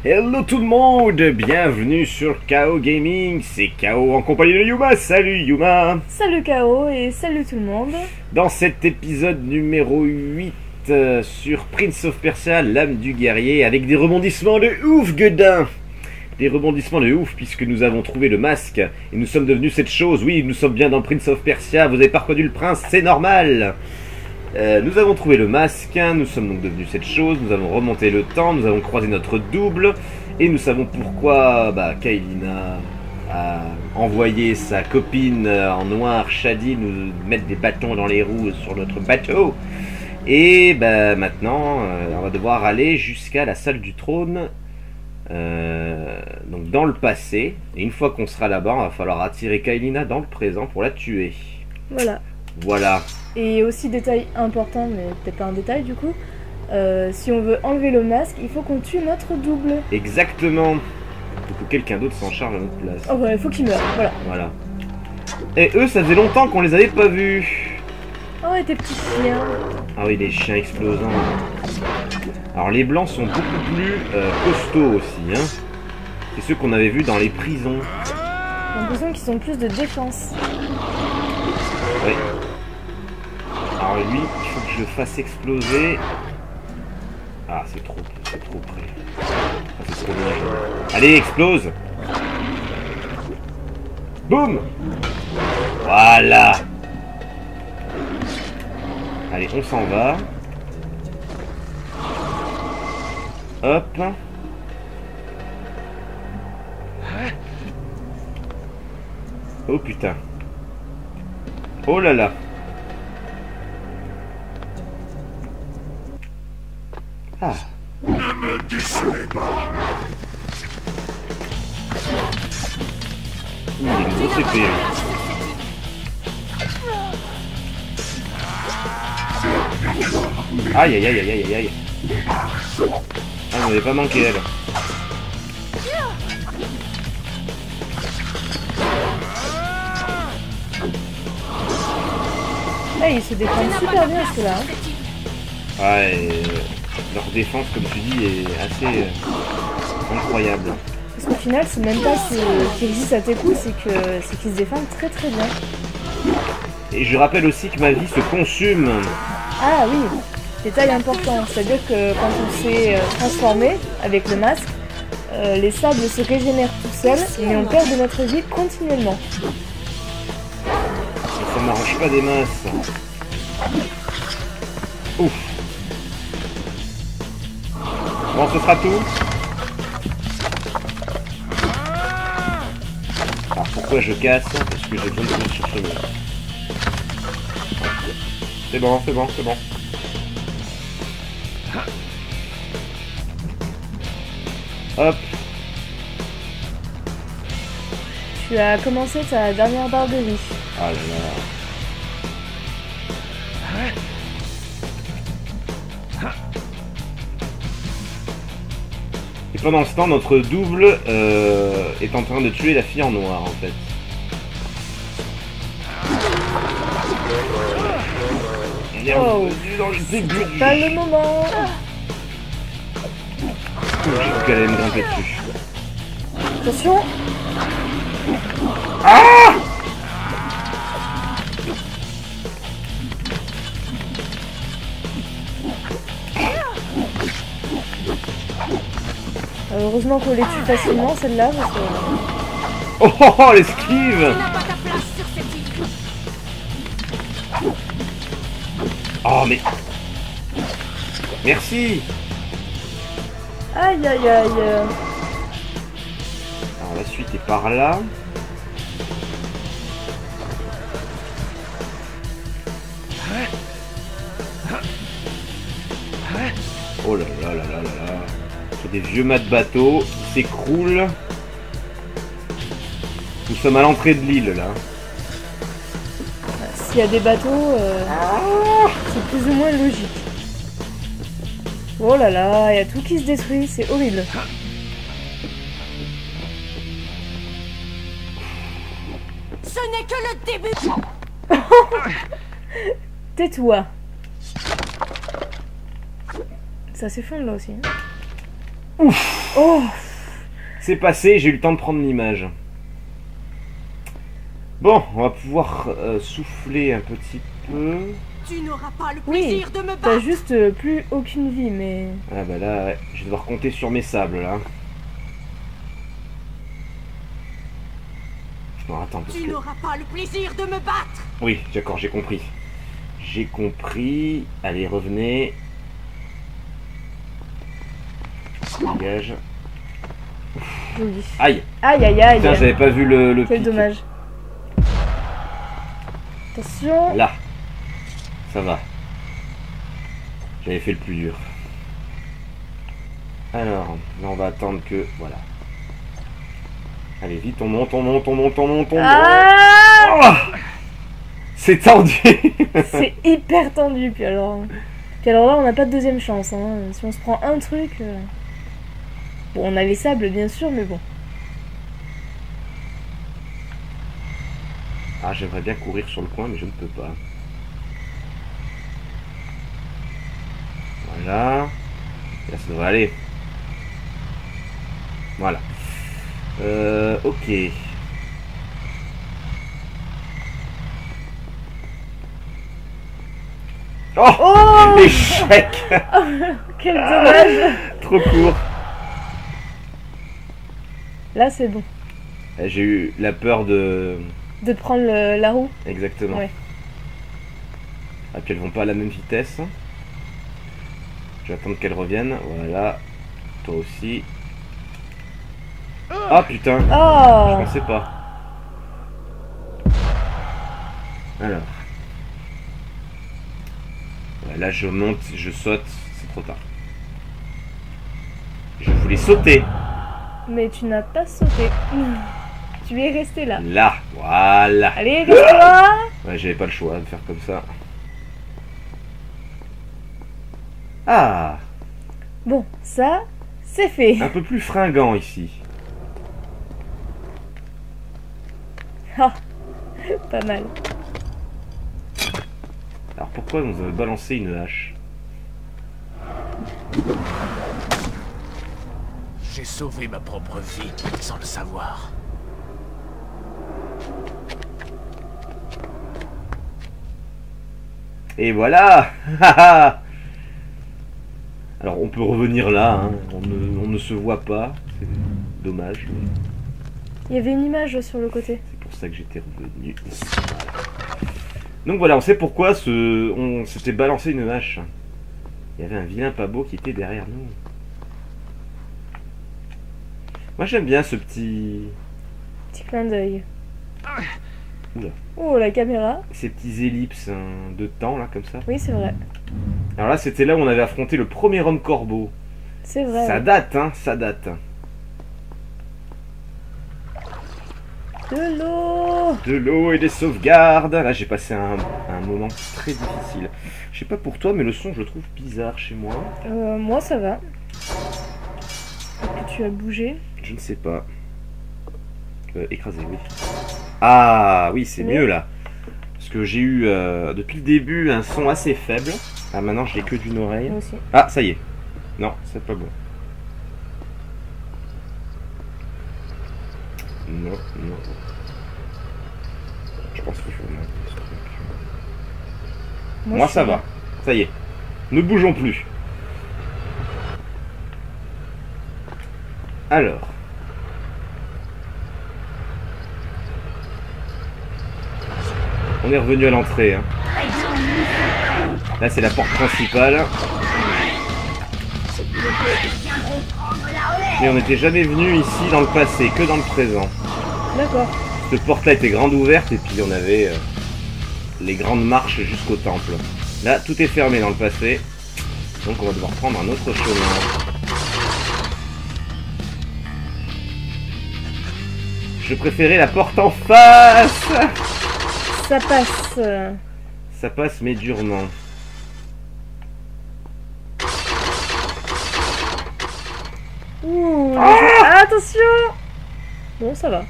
Hello tout le monde, bienvenue sur KO Gaming, c'est KO en compagnie de Yuma. Salut Yuma. Salut KO et salut tout le monde. Dans cet épisode numéro 8 sur Prince of Persia, l'âme du guerrier, avec des rebondissements de ouf, Guedin. Des rebondissements de ouf puisque nous avons trouvé le masque et nous sommes devenus cette chose. Oui, nous sommes bien dans Prince of Persia, vous avez pas reconnu le prince, c'est normal. Nous avons trouvé le masque, nous sommes donc devenus cette chose, nous avons remonté le temps, nous avons croisé notre double, et nous savons pourquoi Kaelina a envoyé sa copine en noir, Shadi, nous mettre des bâtons dans les roues sur notre bateau. Et maintenant, on va devoir aller jusqu'à la salle du trône, donc dans le passé, et une fois qu'on sera là-bas, il va falloir attirer Kaelina dans le présent pour la tuer. Voilà. Et aussi détail important, mais peut-être pas un détail du coup, si on veut enlever le masque, il faut qu'on tue notre double. Exactement. Il faut que quelqu'un d'autre s'en charge à notre place. Oh ouais, il faut qu'il meure, voilà. Et eux, ça faisait longtemps qu'on les avait pas vus. Oh, et tes petits chiens. Ah oui, les chiens explosants. Alors les blancs sont beaucoup plus costauds aussi, hein. C'est ceux qu'on avait vus dans les prisons. J'ai l'impression qu'ils ont plus de défense. Oui. Alors lui, il faut que je le fasse exploser. Ah, c'est trop près. Ah, c'est trop bien. Allez, explose. Boum. Voilà. Allez, on s'en va. Hop. Oh putain. Oh là là. Ah. Ne me décevez pas. Il est une grosse épée. Aïe aïe aïe aïe aïe aïe. Ah, on n'avait pas manqué elle. Ah, ils se défendent super bien ceux-là. Ouais, leur défense, comme tu dis, est assez incroyable. Parce qu'au final, c'est même pas qu'ils résistent à tes coups, c'est qu'ils se défendent très très bien. Et je rappelle aussi que ma vie se consume. Ah oui, détail important, c'est-à-dire que quand on s'est transformé avec le masque, les sables se régénèrent tout seuls, mais on perd de notre vie continuellement. Ça m'arrange pas des masses. Ouf. Bon, ce sera tout. Alors pourquoi je casse? Parce que j'ai besoin de sur ce mur. C'est bon, c'est bon, c'est bon. Hop. Tu as commencé ta dernière barre de vie. Ah là là. Et pendant ce temps, notre double est en train de tuer la fille en noir, en fait. Oh, dans le début c'est pas le moment. J'ai cru qu'elle allait me grimper dessus. Attention. Ah! Heureusement qu'on les tue facilement, celle-là, parce que... Oh, oh, oh, l'esquive! Oh, mais... Merci! Aïe, aïe, aïe. Alors, la suite est par là. Oh là là là là là là. C'est des vieux mâts de bateau qui s'écroulent. Nous sommes à l'entrée de l'île là. S'il y a des bateaux, c'est plus ou moins logique. Oh là là, il y a tout qui se détruit, c'est horrible. Ce n'est que le début. Tais-toi. Ça s'effondre là aussi. Hein. Ouf. Oh, C'est passé, j'ai eu le temps de prendre l'image. Bon, on va pouvoir souffler un petit peu. Tu n'auras pas le oui, plaisir de me t'as battre. juste plus aucune vie, mais... Ah bah là, ouais, je vais devoir compter sur mes sables là. Non, attends, parce Tu que... n'auras pas le plaisir de me battre. Oui, d'accord, j'ai compris. J'ai compris. Allez, revenez. Dégage. Joli. Aïe! Aïe, aïe, aïe. Putain, j'avais pas vu le Quel pic. dommage. Attention. Là. Ça va. J'avais fait le plus dur. Alors, là on va attendre que... Voilà. Allez, vite, on monte, on monte, on monte, on monte, on monte. Ah, Oh, c'est tendu. c'est hyper tendu, puis alors là, on n'a pas de deuxième chance. Hein. Si on se prend un truc... Bon, on a les sables, bien sûr, mais bon. Ah, j'aimerais bien courir sur le coin, mais je ne peux pas. Voilà. Là, ça devrait aller. Voilà. Ok. Oh, Oh, l'échec. quel dommage. Trop court. Là, c'est bon. J'ai eu la peur de... De prendre la roue. Exactement. Ouais. Ah, puis elles vont pas à la même vitesse. Je vais attendre qu'elles reviennent. Voilà. Toi aussi. Ah putain. Je Oh, pensais pas. Alors. Ouais, là je monte, je saute. C'est trop tard. Je voulais sauter. mais tu n'as pas sauté. Tu es resté là. Là. Voilà. Allez, reste là. Ouais, j'avais pas le choix de faire comme ça. Ah. Bon, ça, c'est fait. Un peu plus fringant ici. Ah, pas mal. Alors pourquoi vous avez balancé une hache? J'ai sauvé ma propre vie sans le savoir. Et voilà. Alors on peut revenir là, hein. On ne se voit pas, c'est dommage, mais Il y avait une image sur le côté. c'est pour ça que j'étais revenu ici. Voilà. Donc voilà, on sait pourquoi on s'était balancé une hache. Il y avait un vilain pas beau qui était derrière nous. Moi j'aime bien ce petit... Petit clin d'œil. Oula. Oh, la caméra. Ces petits ellipses hein, de temps là comme ça. Oui, c'est vrai. Alors là c'était là où on avait affronté le premier homme corbeau. C'est vrai. Ça ouais. date, hein, ça date. De l'eau. De l'eau et des sauvegardes. Là, j'ai passé un moment très difficile. Je sais pas pour toi, mais le son, je le trouve bizarre chez moi. Moi, ça va. Est-ce que tu as bougé? Je ne sais pas. Écrasé, oui. Ah, oui, c'est Oui. mieux là. Parce que j'ai eu, depuis le début, un son assez faible. Ah, maintenant, je l'ai que d'une oreille. Moi aussi. Ah, ça y est. Non, c'est pas bon. Non, non. Je pense qu'il faut monter ce truc. Moi je ça suis va. Ça y est. Ne bougeons plus. Alors. On est revenu à l'entrée. Hein. Là c'est la porte principale. Mais on n'était jamais venu ici dans le passé, que dans le présent. D'accord. Cette porte-là était grande ouverte et puis on avait les grandes marches jusqu'au temple. Là, tout est fermé dans le passé. Donc on va devoir prendre un autre chemin. Je préférais la porte en face. Ça passe. Ça passe mais durement. Ouh. Attention. Bon, ça va.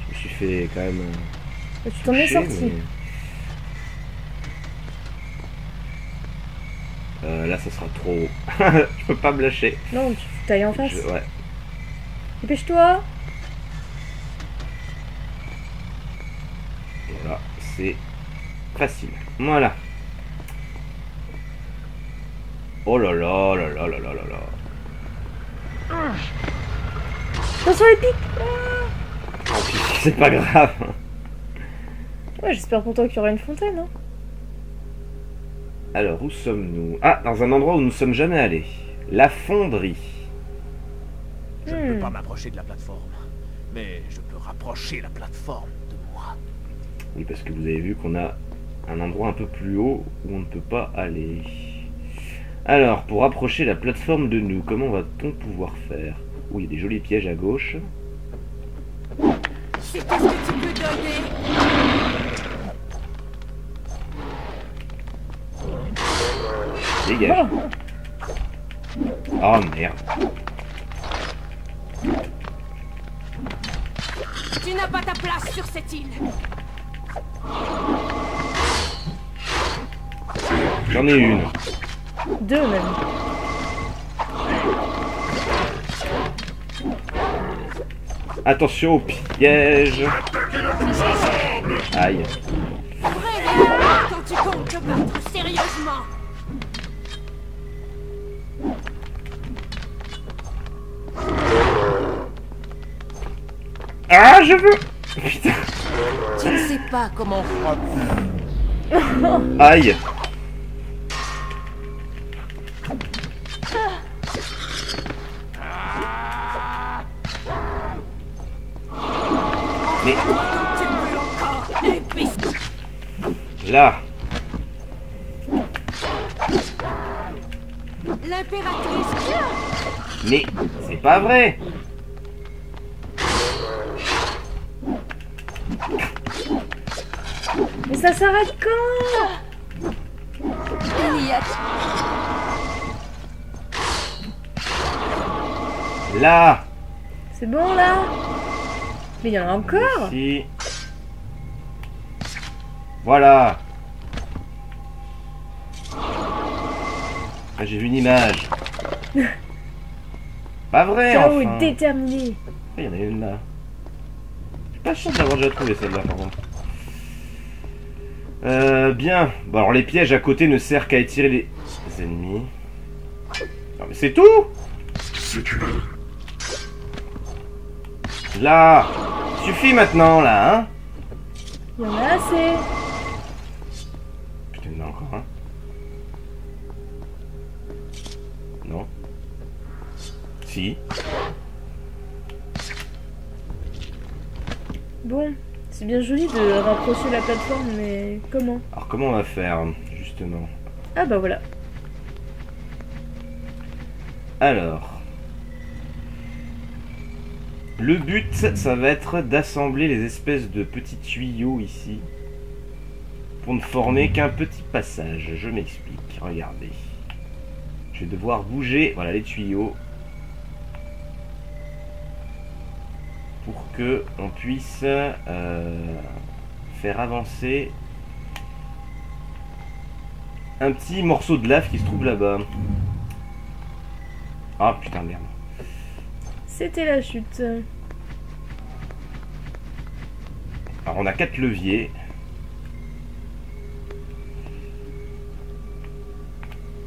Je me suis fait quand même... Tu t'en es toucher, sorti. mais, là, ça sera trop haut. Je peux pas me lâcher. Non, tu tailles en face. Ouais. Dépêche-toi. Voilà, c'est facile. Voilà. Oh là là là là là là là là. Attention les pics. Oh, puis, c'est pas grave. Ouais, j'espère pour toi qu'il y aura une fontaine, hein. Alors, où sommes-nous? Ah, dans un endroit où nous sommes jamais allés. La fonderie. Je ne peux pas m'approcher de la plateforme, mais je peux rapprocher la plateforme de moi. Oui, parce que vous avez vu qu'on a un endroit un peu plus haut où on ne peut pas aller. Alors, pour approcher la plateforme de nous, comment va-t-on pouvoir faire? Oui, il y a des jolis pièges à gauche. C'est tout ce que tu peux donner. Dégage. Oh merde. Tu n'as pas ta place sur cette île. J'en ai une. Deux même. Attention au piège. Aïe. Préviens quand tu comptes te battre sérieusement. Ah, je veux. Putain. Tu ne sais pas comment Aïe. Mais tu peux encore épicer. là. L'impératrice. Mais c'est pas vrai. Mais ça s'arrête quand? Elliot. Là. C'est bon là? Mais il y en a encore? Ici. Voilà. Ah, j'ai vu une image. Pas vrai, Ciao enfin. est déterminé. Ah, il y en a une là. Je suis pas sûr d'avoir déjà trouvé celle-là, par contre. Bien. Bon, alors les pièges à côté ne servent qu'à étirer les ennemis. Non, mais c'est tout. Là. Suffit maintenant, là, hein. Il y en a assez. Putain, il y en a encore un. Non. Si. Bon, c'est bien joli de rapprocher la plateforme, mais comment? Alors comment on va faire, justement? Ah bah voilà. Alors. Le but, ça va être d'assembler les espèces de petits tuyaux ici. Pour ne former qu'un petit passage. Je m'explique. Regardez. Je vais devoir bouger, voilà, les tuyaux. Pour que on puisse faire avancer un petit morceau de lave qui se trouve là-bas. Ah putain de merde. C'était la chute. Alors on a 4 leviers.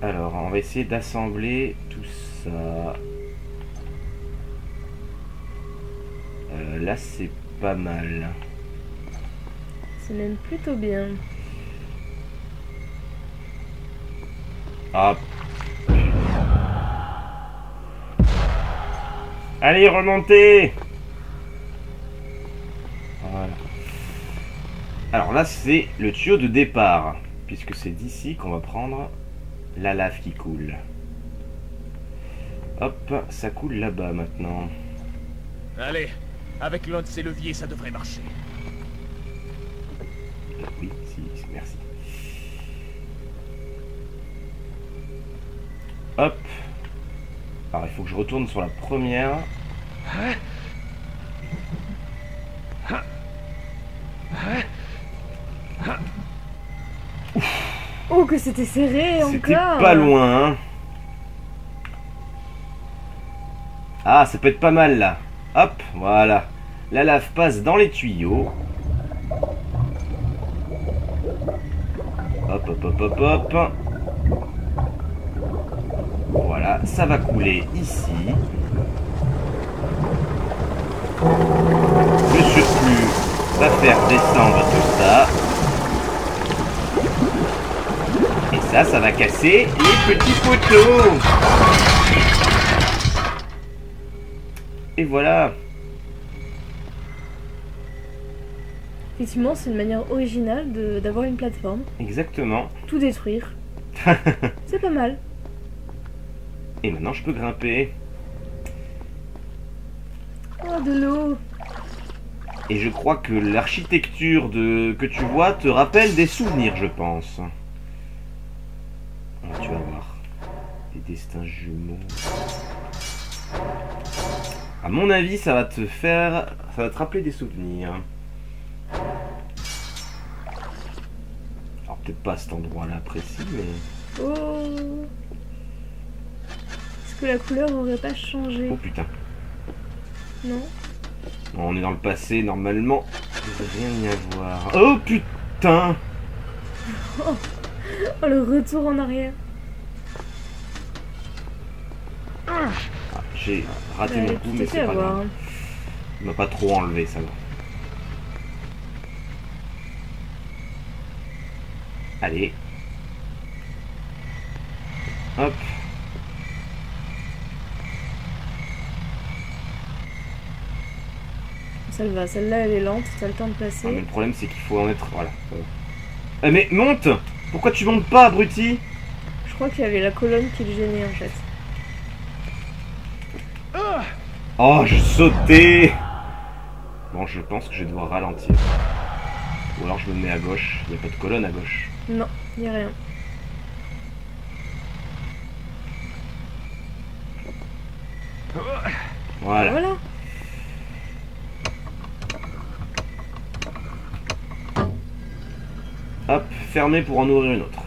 Alors on va essayer d'assembler tout ça. Là c'est pas mal. C'est même plutôt bien. Ah. Allez, remontez. Voilà. Alors là, c'est le tuyau de départ, puisque c'est d'ici qu'on va prendre la lave qui coule. Hop, ça coule là-bas maintenant. Allez, avec l'un de ces leviers, ça devrait marcher. Oui, si, merci. Hop. Alors il faut que je retourne sur la première. Oh, que c'était serré encore. C'était pas loin, hein. Ah, ça peut être pas mal là. Hop, voilà. La lave passe dans les tuyaux. Hop, hop, hop, hop, hop. Voilà, ça va couler ici. Le surplus va faire descendre tout ça. Et ça va casser les petits poteaux. Et voilà. Effectivement, c'est une manière originale d'avoir une plateforme. Exactement. Tout détruire. C'est pas mal. Et maintenant je peux grimper. Oh, de l'eau. Et je crois que l'architecture que tu vois te rappelle des souvenirs, je pense. Oh, tu vas voir. Des destins jumeaux. À mon avis, ça va te rappeler des souvenirs. Alors peut-être pas à cet endroit-là précis, mais... Oh. Est-ce que la couleur aurait pas changé? Oh putain. Non. On est dans le passé, normalement. Il ne devrait rien y avoir. Oh putain. Oh, le retour en arrière. Ah, j'ai raté mon coup, mais c'est pas grave. Il m'a pas trop enlevé, ça va. Allez. Hop. Ça va, celle-là elle est lente, t'as le temps de passer. Ah, mais le problème c'est qu'il faut en être... Voilà. Eh, mais monte! Pourquoi tu montes pas, abruti? Je crois qu'il y avait la colonne qui le gênait en fait. Oh, je sautais! Bon, je pense que je vais devoir ralentir. Ou alors je me mets à gauche. Il n'y a pas de colonne à gauche. Non, il n'y a rien. Voilà. Voilà. Hop, fermé pour en ouvrir une autre.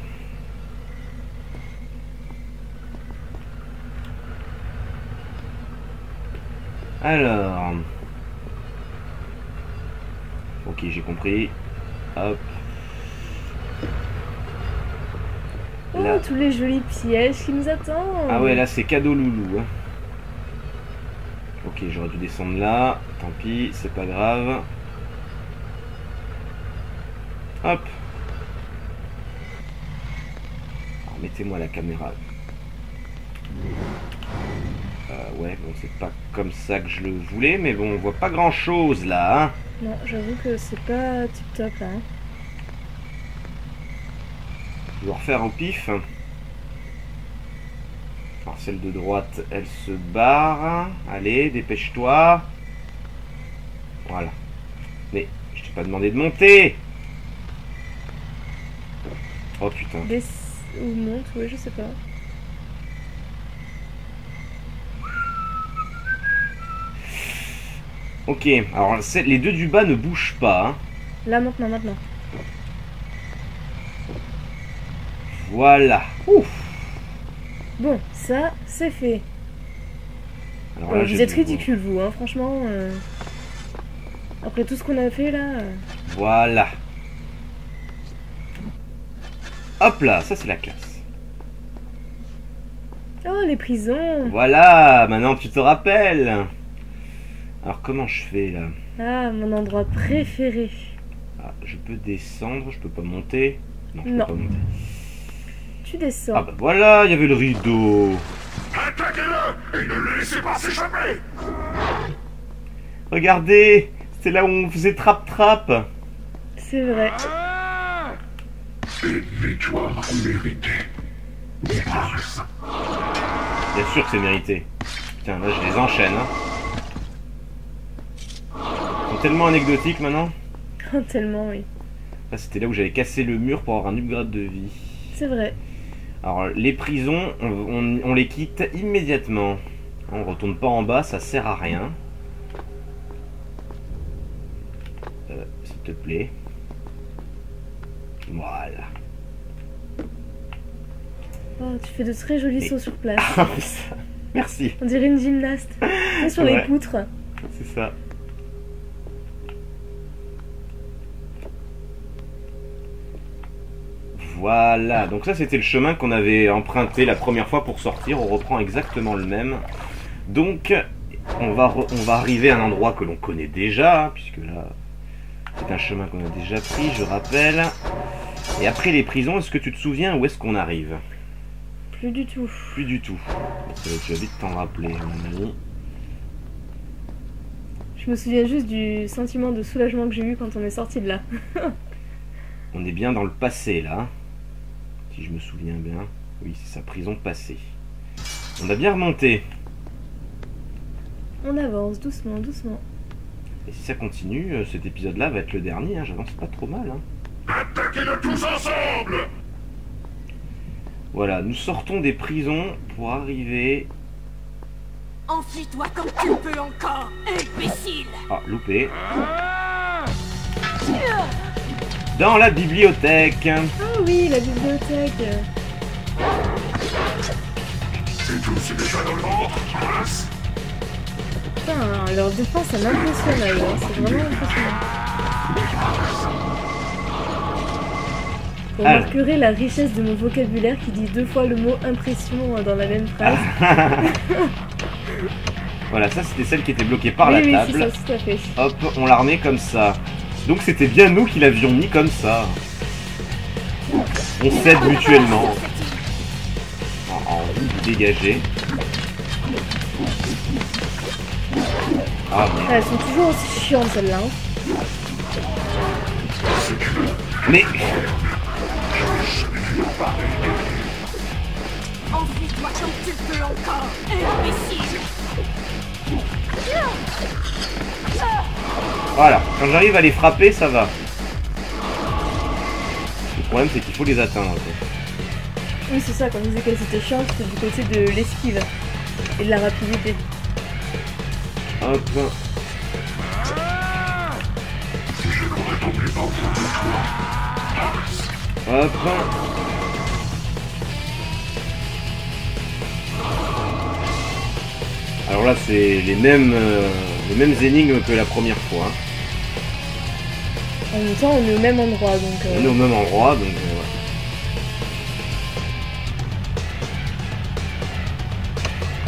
Alors... Ok, j'ai compris. Hop. Oh, Là. tous les jolis pièges qui nous attendent. Ah ouais, là c'est cadeau loulou. Hein. Ok, j'aurais dû descendre là. Tant pis, c'est pas grave. Hop. Alors, mettez-moi la caméra. Ouais, bon, c'est pas comme ça que je le voulais, mais bon, on voit pas grand chose là. Hein. Non, j'avoue que c'est pas tip top là. Hein. Je vais refaire au pif. Alors celle de droite, elle se barre. Allez, dépêche-toi. Voilà. Mais je t'ai pas demandé de monter. Oh putain. Ou monte, ouais, je sais pas. Ok, alors les deux du bas ne bougent pas. Hein. Là, maintenant. Voilà. Ouf. Bon, ça, c'est fait. Alors là, Vous êtes ridicule, vous, hein, franchement. Après tout ce qu'on a fait, là... Voilà. Hop là, ça c'est la classe. Oh, les prisons. Voilà, maintenant tu te rappelles. Alors comment je fais là? Ah, mon endroit préféré. Ah, je peux descendre, je peux pas monter. Non, je Non. peux pas monter. Tu descends. Ah bah voilà, il y avait le rideau. Attaquez-le et ne le laissez pas s'échapper. Regardez, c'était là où on faisait trap-trap. C'est vrai. Une victoire méritée. Mars. Bien sûr que c'est mérité. Putain, là je les enchaîne. Hein. Ils sont tellement anecdotiques maintenant. Tellement, oui. Là c'était là où j'avais cassé le mur pour avoir un upgrade de vie. C'est vrai. Alors les prisons, on les quitte immédiatement. On retourne pas en bas, ça sert à rien. S'il te plaît. Voilà. Oh, tu fais de très jolis sauts sur place. Ah, merci. On dirait une gymnaste. Tu sais, sur les Ouais. poutres. C'est ça. Voilà, donc ça c'était le chemin qu'on avait emprunté la première fois pour sortir. On reprend exactement le même. Donc on va arriver à un endroit que l'on connaît déjà, hein, puisque là c'est un chemin qu'on a déjà pris, je rappelle. Et après les prisons, est-ce que tu te souviens où est-ce qu'on arrive? Plus du tout. Plus du tout. Tu vas vite t'en rappeler, mon ami. Je me souviens juste du sentiment de soulagement que j'ai eu quand on est sorti de là. On est bien dans le passé là. Si je me souviens bien. Oui, c'est sa prison passée. On a bien remonté. On avance doucement, doucement. Et si ça continue, cet épisode-là va être le dernier. Hein. J'avance pas trop mal. Hein. Attaquez-le tous ensemble! Voilà, nous sortons des prisons pour arriver... Enfuis-toi comme tu le peux encore, imbécile! Ah, loupé. Dans la bibliothèque. Ah oui, la bibliothèque. C'est tout, c'est déjà dans le ventre, mince! Putain, leur défense, ça m'impressionne là, hein. C'est vraiment impressionnant. Vous remarquerez la richesse de mon vocabulaire qui dit 2 fois le mot impression dans la même phrase. Voilà, ça c'était celle qui était bloquée par la oui, table. c'est ça, tout à fait. Hop, on l'a remet comme ça. Donc c'était bien nous qui l'avions mis comme ça. On s'aide mutuellement. Envie de dégager. Ah merde. Elles sont toujours aussi chiantes celles-là. Hein. Mais... Enfuis-toi comme tu le peux encore, imbécile! Voilà, quand j'arrive à les frapper, ça va. Le problème c'est qu'il faut les atteindre. Oui, c'est ça, quand je disais qu'elles étaient chiantes, c'était du côté de l'esquive et de la rapidité. Hop. Hop. Alors là c'est les mêmes énigmes que la première fois. Hein. En même temps, on est au même endroit, donc... On est au même endroit, donc...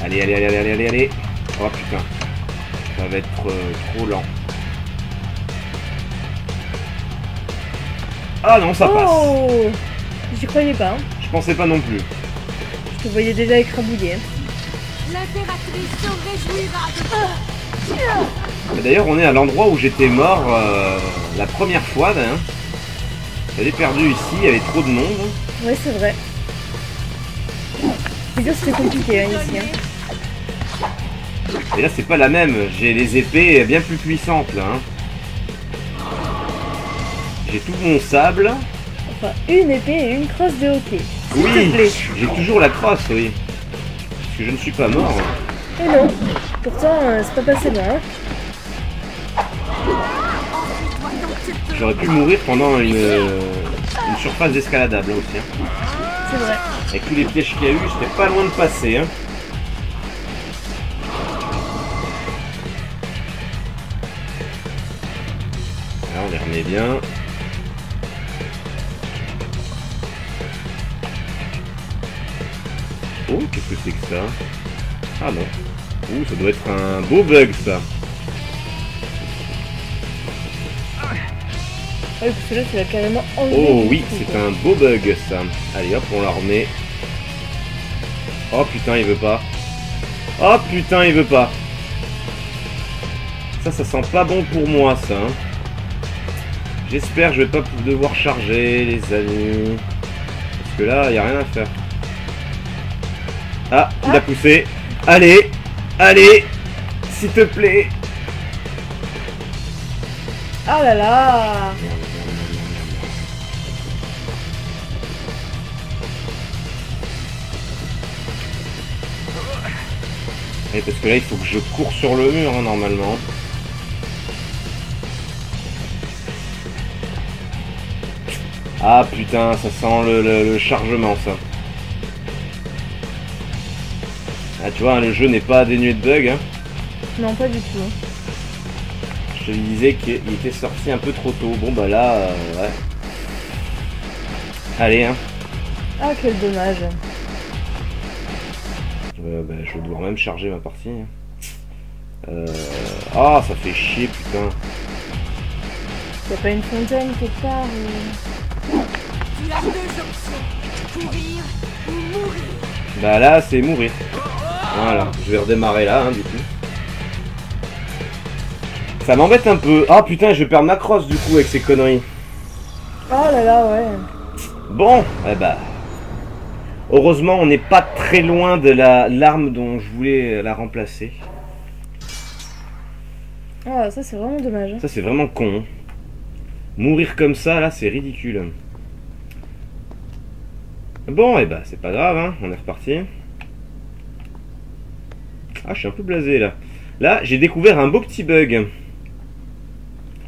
Allez, allez, allez, allez, allez, allez. Oh putain. Ça va être trop lent. Ah non, ça passe. Oh, j'y croyais pas. Hein. Je pensais pas non plus. Je te voyais déjà écrabouillé. L'impératrice se réjouira de... D'ailleurs, on est à l'endroit où j'étais mort la première fois. Hein. J'avais perdu ici, il y avait trop de monde. Ouais, c'est vrai. C'est dire c'était compliqué hein, ici. Hein. Et là, c'est pas la même. J'ai les épées bien plus puissantes là. Hein. J'ai tout mon sable. Enfin, une épée et une crosse de hockey. Oui, j'ai toujours la crosse, oui. Parce que je ne suis pas mort. Et non, pourtant, c'est pas passé loin. Hein. J'aurais pu mourir pendant une surface d'escaladable hein, aussi. Hein. C'est vrai. Avec tous les pièges qu'il y a eu, j'étais pas loin de passer. Hein. Là, on les remet bien. Oh, qu'est-ce que c'est que ça? Ah non. Ouh, ça doit être un beau bug ça. Ouais, parce que là, tu l'as carrément enlevé. Oh oui, c'est un beau bug ça. Allez hop, on la remet. Oh putain, il veut pas. Oh putain, il veut pas. Ça sent pas bon pour moi ça. Hein. J'espère que je vais pas devoir charger les amis. Parce que là, il n'y a rien à faire. Ah, il a poussé. Allez, allez, s'il te plaît. Ah là là. Et parce que là, il faut que je cours sur le mur, hein, normalement. Ah putain, ça sent le chargement, ça. Ah, tu vois, le jeu n'est pas dénué de bugs. Hein. Non, pas du tout. Hein. Je te disais qu'il était sorti un peu trop tôt. Bon bah là, ouais. Allez, hein. Ah, quel dommage. Bah, je vais devoir même charger ma partie. Ah, ça fait chier, putain. Y'a pas une fontaine quelque part Tu as 2 options. Courir ou mourir. Bah là, c'est mourir. Voilà, je vais redémarrer là, hein, du coup. Ça m'embête un peu. Ah putain, je vais perdre ma crosse du coup avec ces conneries. Oh là là, ouais. Bon, eh bah. Heureusement, on n'est pas très loin de l'arme dont je voulais la remplacer. Ah, ça c'est vraiment dommage. Ça, c'est vraiment con. Hein. Mourir comme ça, là, c'est ridicule. Bon, eh bah, c'est pas grave, hein. On est reparti. Ah, je suis un peu blasé, là. Là, j'ai découvert un beau petit bug.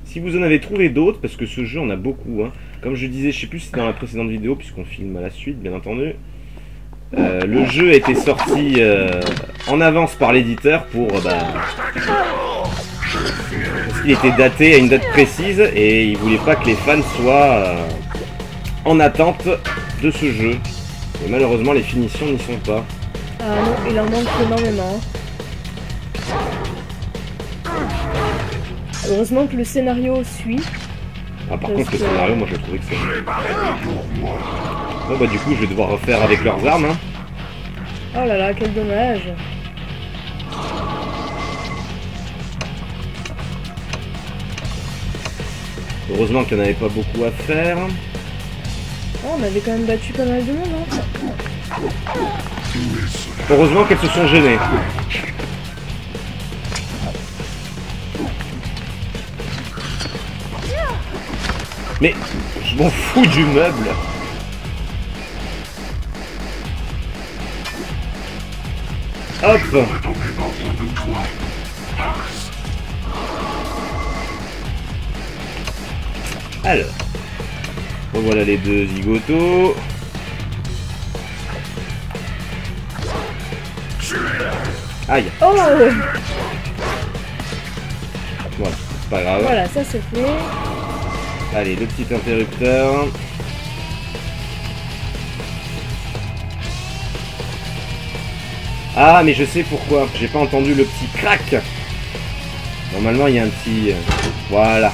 Si vous en avez trouvé d'autres, parce que ce jeu, on a beaucoup, hein. Comme je disais, je sais plus si c'était dans la précédente vidéo, puisqu'on filme à la suite, bien entendu. Le jeu a été sorti en avance par l'éditeur pour... parce qu'il était daté à une date précise et il voulait pas que les fans soient en attente de ce jeu. Et malheureusement, les finitions n'y sont pas. Ah non, il en manque énormément. Heureusement que le scénario suit. Ah, par contre, le scénario, moi je trouvais que c'est... Bon bah du coup, je vais devoir refaire avec leurs armes, hein. Oh là là, quel dommage. Heureusement qu'il n'y en avait pas beaucoup à faire. Oh, on avait quand même battu pas mal de monde, hein. Heureusement qu'elles se sont gênées. Mais je m'en fous du meuble. Hop. Alors. Revoilà les 2 zigotos. Aïe. Oh. Voilà, c'est pas grave. Voilà, ça c'est fait. Allez, le petit interrupteur. Ah, mais je sais pourquoi. J'ai pas entendu le petit crack. Normalement, il y a un petit... Voilà.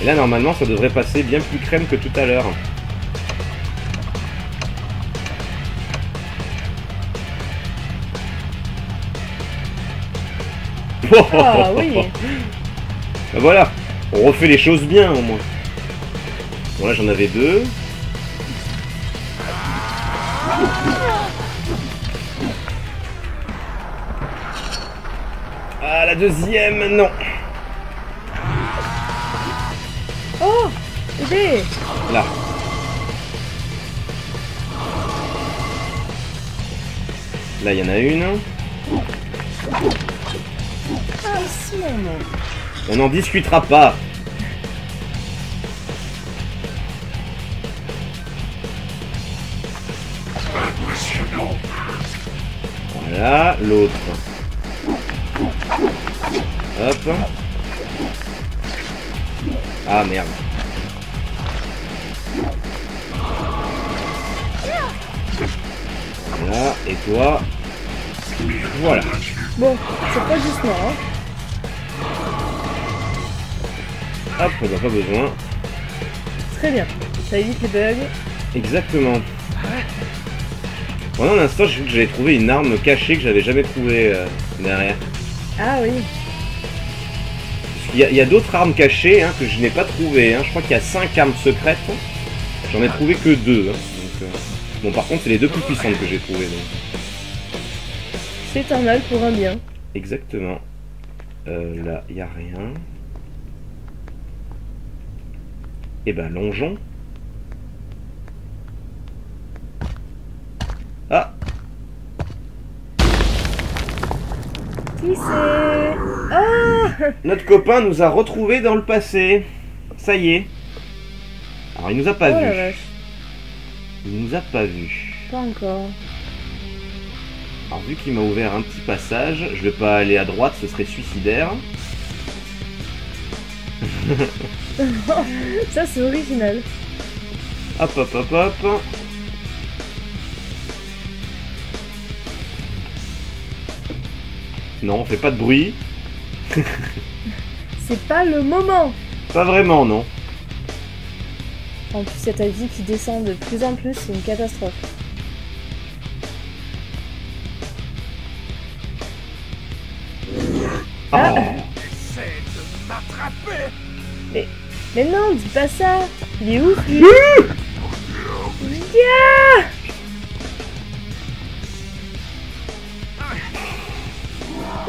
Et là, normalement, ça devrait passer bien plus crème que tout à l'heure. Ah oui. Ben voilà, on refait les choses bien au moins. Bon là j'en avais 2. Ah la deuxième, non. Oh, aidez. Là. Là il y en a une. Ah, ici, maman. On n'en discutera pas. Voilà, l'autre. Hop. Ah merde. Voilà, et toi. Voilà. Bon, c'est pas juste moi, hein. Hop, on n'a pas besoin. Très bien, ça évite les bugs. Exactement. Pendant un instant, j'ai vu que j'avais trouvé une arme cachée que j'avais jamais trouvée derrière. Ah oui. Il y a d'autres armes cachées hein, que je n'ai pas trouvées. Hein. Je crois qu'il y a 5 armes secrètes. J'en ai trouvé que 2. Hein. Donc, bon, par contre, c'est les 2 plus puissantes que j'ai trouvées. C'est un mal pour un bien. Exactement. Là, il n'y a rien. Et ben, longeons. Ah! Qui c'est? Ah! Notre copain nous a retrouvés dans le passé. Ça y est. Alors, il nous a pas Oh vu. la vache. Il nous a pas vu. Pas encore. Alors vu qu'il m'a ouvert un petit passage, je vais pas aller à droite, ce serait suicidaire. Ça c'est original. Hop hop hop hop. Non, on fait pas de bruit. C'est pas le moment. Pas vraiment, non. En plus, il y a ta vie qui descend de plus en plus, c'est une catastrophe. Ah. Essaie de m'attraper. Mais non, dis pas ça. Il est ouf, lui. Yeah.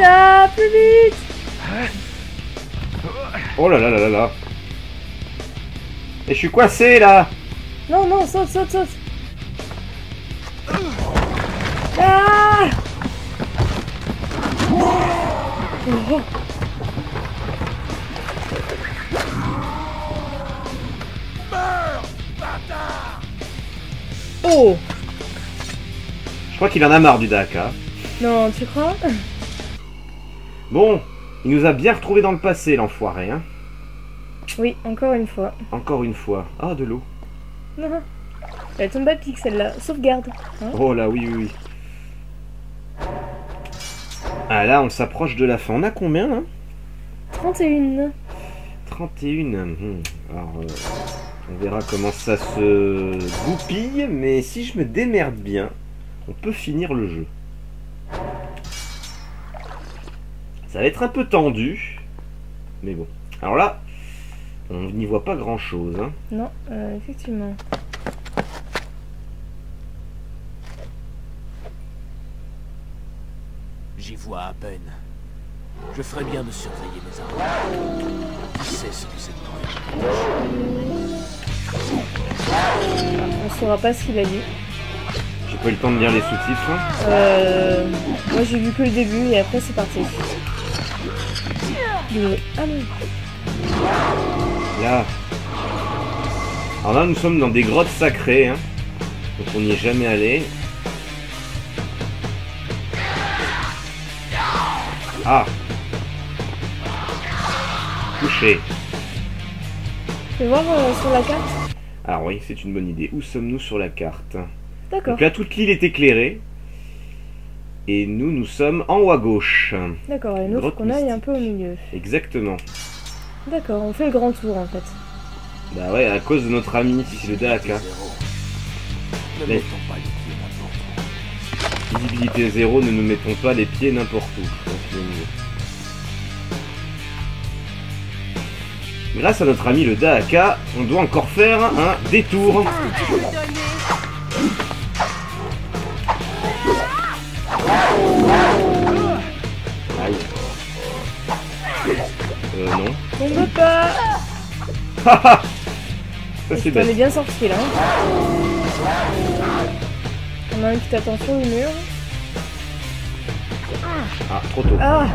Ah, plus vite. Oh là là là là là. Et je suis coincé là. Non, non, saute, saute, saute. Ah. Oh. Meurs, bâtard. Oh. Je crois qu'il en a marre du Daka. Non, tu crois? Bon, il nous a bien retrouvés dans le passé, l'enfoiré, hein. Oui, encore une fois. Encore une fois. Ah, de l'eau. Non. Elle tombe à pic celle-là. Sauvegarde. Hein. Oh là, oui, oui, oui. Ah là, on s'approche de la fin. On a combien, là? 31. 31. Alors, on verra comment ça se goupille, mais si je me démerde bien, on peut finir le jeu. Ça va être un peu tendu, mais bon. Alors là, on n'y voit pas grand-chose, hein. Non, effectivement. J'y vois à peine. Je ferais bien de surveiller mes armes. Qui sait ce que c'est que On saura pas ce qu'il a dit. J'ai pas eu le temps de lire les sous-titres. Moi j'ai vu que le début et après c'est parti. Ah non. Là. Alors là, nous sommes dans des grottes sacrées, hein. Donc on n'y est jamais allé. Ah. Touché. Fais voir sur la carte. Alors oui, c'est une bonne idée. Où sommes-nous sur la carte? D'accord. Donc là, toute l'île est éclairée. Et nous, nous sommes en haut à gauche. D'accord, et nous, faut Grotte qu'on aille un mystique. peu au milieu. Exactement. D'accord, on fait le grand tour en fait. Bah ouais, à cause de notre ami, c'est le Daka. Ne Mais- mettons pas les pieds n'importe où. Visibilité 0, ne nous mettons pas les pieds n'importe où. Je pense que c'est mieux. Grâce à notre ami le Daka, on doit encore faire un détour. Aïe. Non. On veut pas. Ça c'est On est bête. bien sorti là. On a un qui t'attend sur le mur. Ah, trop tôt. Ah. C'est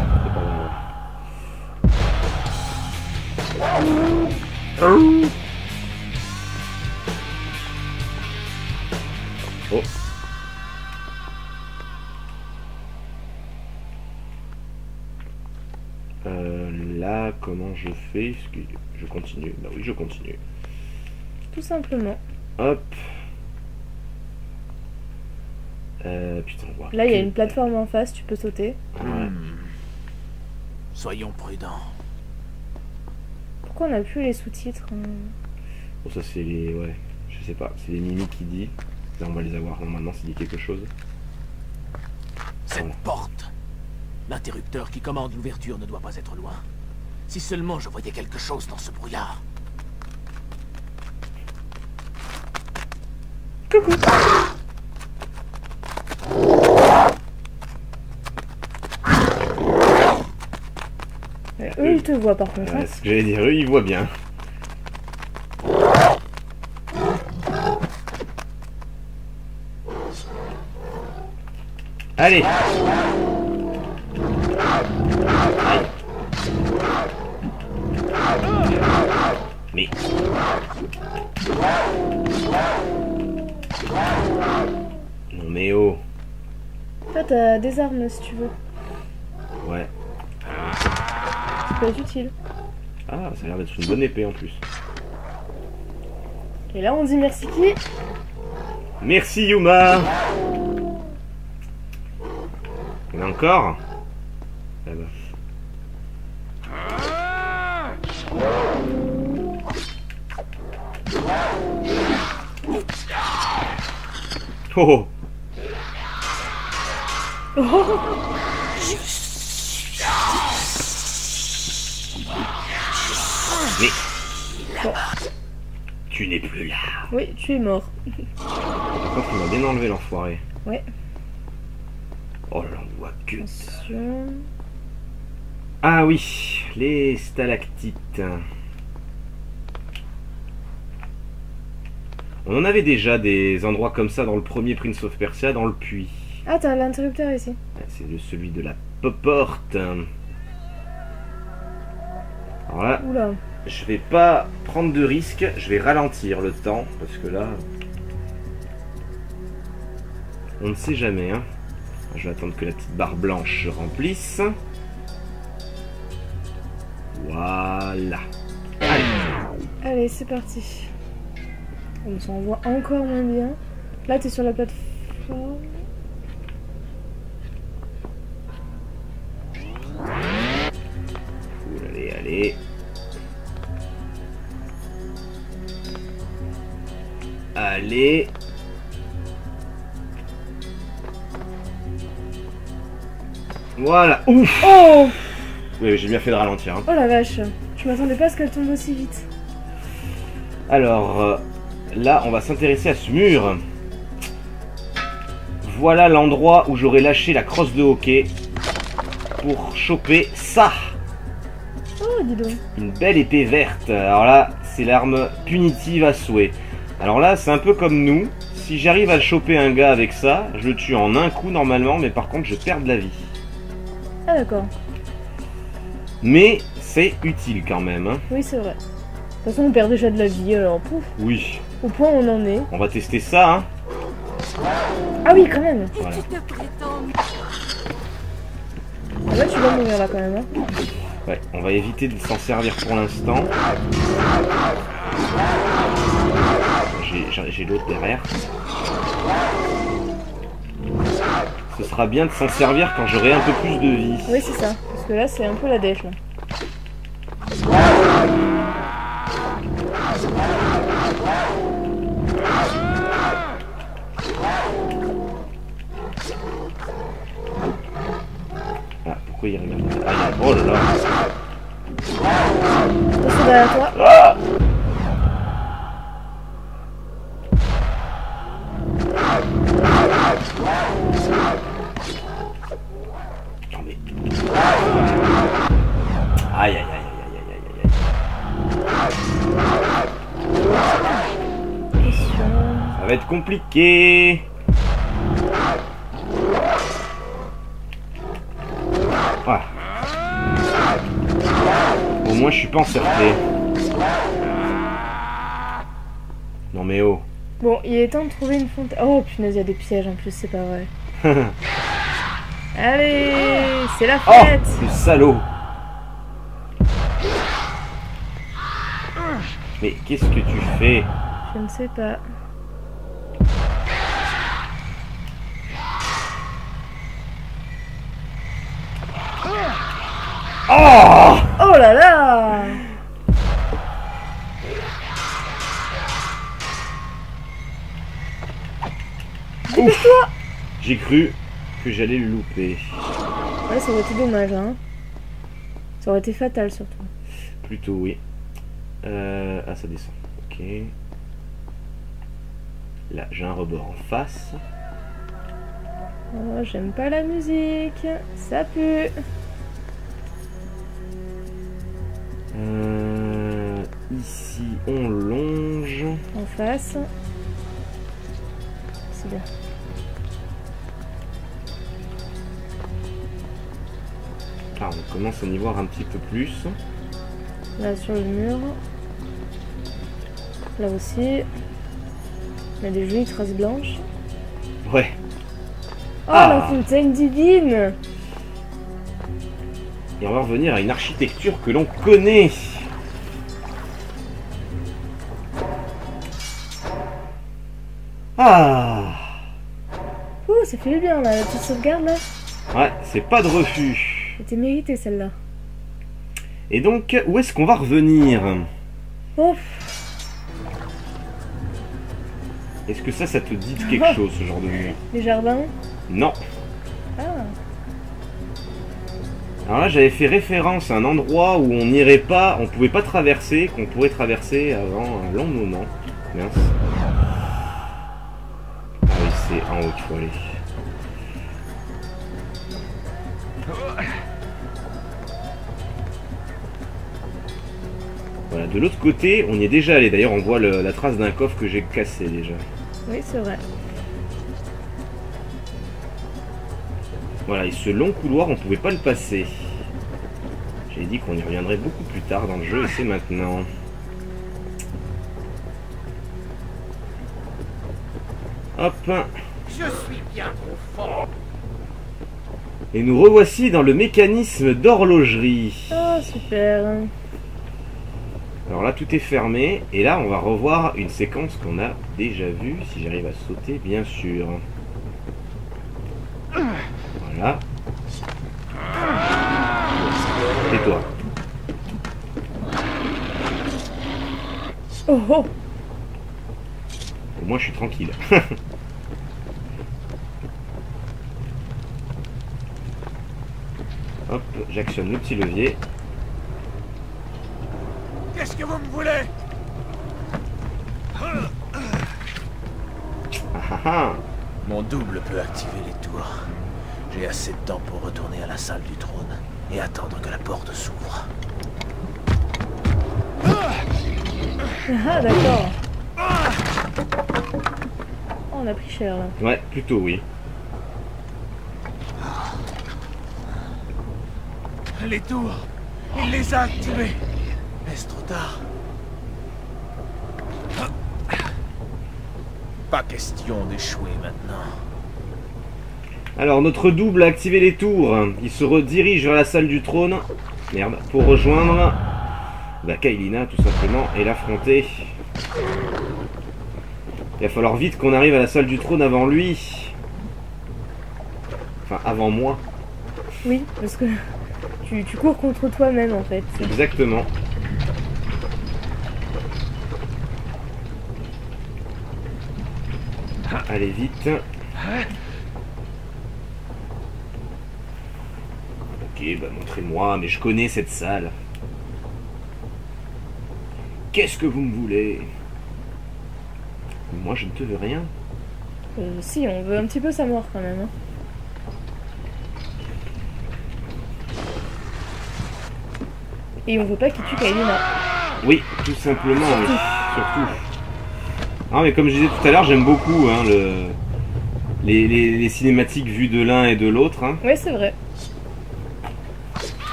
pas grave. Oh. Là, comment je fais? Est-ce que je continue? Bah oui, je continue. Tout simplement. Hop. Putain, on voit Là, il y a que- une plateforme en face, tu peux sauter. Ouais. Soyons prudents. Pourquoi on a plus les sous-titres hein? Bon, ça c'est les... Ouais, je sais pas. C'est les mimiques qui dit. Là, on va les avoir normalement, ça dit quelque chose. Cette Voilà. porte. L'interrupteur qui commande l'ouverture ne doit pas être loin. Si seulement je voyais quelque chose dans ce brouillard. Coucou. Eux, ils te voient par contre. Hein. Ce que j'allais dire, eux, ils voient bien. Allez. Mais... Non mais oh. Fais t'as des armes si tu veux. Ouais. Ça peut être utile. Ah, ça a l'air d'être une bonne épée en plus. Et là, on dit merci qui? Merci Yuma. Il y en a encore? Ah bah. Oh. Mais Bon. tu n'es plus là. Oui, tu es mort. Par contre, il m'a bien enlevé l'enfoiré. Ouais. Oh là là, on voit que. Attention. Ah oui, les stalactites. On en avait déjà des endroits comme ça dans le premier Prince of Persia, dans le puits. Ah, t'as l'interrupteur ici. C'est celui de la porte. Alors là, Oula. je vais pas prendre de risques, je vais ralentir le temps, parce que là, on ne sait jamais. Hein. Je vais attendre que la petite barre blanche se remplisse. Voilà. Allez. Allez, c'est parti. On s'en voit encore moins bien. Là, t'es sur la plateforme. Allez, allez. Allez. Voilà. Ouf. Oh! Oui, j'ai bien fait de ralentir. Hein. Oh la vache. Je m'attendais pas à ce qu'elle tombe aussi vite. Alors, là, on va s'intéresser à ce mur. Voilà l'endroit où j'aurais lâché la crosse de hockey pour choper ça. Oh, dis donc. Une belle épée verte. Alors là, c'est l'arme punitive à souhait. Alors là, c'est un peu comme nous. Si j'arrive à choper un gars avec ça, je le tue en un coup normalement, mais par contre, je perds de la vie. Ah d'accord. Mais c'est utile quand même. Hein. Oui, c'est vrai. De toute façon, on perd déjà de la vie, alors pouf. Oui. Au point où on en est. On va tester ça. Hein. Ah oui, quand même. Voilà. Tu te prétends... Ah ouais, tu vas mourir là quand même. Hein. Ouais, on va éviter de s'en servir pour l'instant. J'ai l'autre derrière. Ce sera bien de s'en servir quand j'aurai un peu plus de vie. Oui, c'est ça. Parce que là, c'est un peu la dèche. Là. Ah, pourquoi il regarde? Ah, oh là là. Attention derrière toi. Ah, non mais... Aïe aïe aïe aïe aïe aïe aïe. Attention. Ça va être compliqué. Voilà. Au moins je suis pas encerclé. Non mais oh. Bon, il est temps de trouver une fontaine. Oh punaise, il y a des pièges en plus, c'est pas vrai. Allez, c'est la Oh, fête. le salaud. Mais qu'est-ce que tu fais? Je ne sais pas. Oh! Oh là là. Dépêche-toi. J'ai cru que j'allais le louper. Ouais, ça aurait été dommage, hein. Ça aurait été fatal surtout. Plutôt oui. Ah, ça descend. Ok. Là, j'ai un rebord en face. Oh, j'aime pas la musique. Ça pue. Ici, on longe. En face. C'est bien. Ah, on commence à y voir un petit peu plus. Là sur le mur. Là aussi. Il y a des jolies traces blanches. Ouais. Oh, la fontaine divine! Et on va revenir à une architecture que l'on connaît. Ah! Ouh, ça fait du bien là, la petite sauvegarde là. Ouais, c'est pas de refus. C'était mérité celle-là. Et donc, où est-ce qu'on va revenir? Oh, Est-ce que ça te dit de quelque chose, ce genre de mur? les jardins. Non. Ah, Alors là, j'avais fait référence à un endroit où on n'irait pas, on pouvait pas traverser, qu'on pourrait traverser avant un long moment. Mince. Ah oui, c'est en haut qu'il faut aller. Voilà, de l'autre côté, on y est déjà allé. D'ailleurs, on voit la trace d'un coffre que j'ai cassé déjà. oui, c'est vrai. Voilà, et ce long couloir, on pouvait pas le passer. J'ai dit qu'on y reviendrait beaucoup plus tard dans le jeu, et c'est maintenant. Hop. Je suis bien trop fort. Et nous revoici dans le mécanisme d'horlogerie. Oh, super. Alors là, tout est fermé. Et là, on va revoir une séquence qu'on a déjà vue. Si j'arrive à sauter, bien sûr. Voilà. Tais-toi. Oh, oh. Au moins, je suis tranquille. Hop, j'actionne le petit levier. Qu'est-ce que vous me voulez? Ah ah ah. Mon double peut activer les tours. J'ai assez de temps pour retourner à la salle du trône et attendre que la porte s'ouvre. Ah, d'accord. Oh, on a pris cher là. Ouais, plutôt oui. Les tours, il les a activées. Est-ce trop tard? Pas question d'échouer maintenant. Alors, notre double a activé les tours. Il se redirige vers la salle du trône. Merde, pour rejoindre la Kaelina, tout simplement, et l'affronter. Il va falloir vite qu'on arrive à la salle du trône avant lui. Enfin, avant moi. Oui, parce que tu cours contre toi-même en fait. Exactement. Allez, vite. Ok, bah montrez-moi, mais je connais cette salle. Qu'est-ce que vous me voulez? Moi, je ne te veux rien. Si, on veut un petit peu sa mort quand même. Hein. Et on veut pas qu'il tue Kaelina. Oui, tout simplement, oui. Surtout. Ah, mais comme je disais tout à l'heure, j'aime beaucoup hein, les cinématiques vues de l'un et de l'autre. Hein. Ouais, c'est vrai.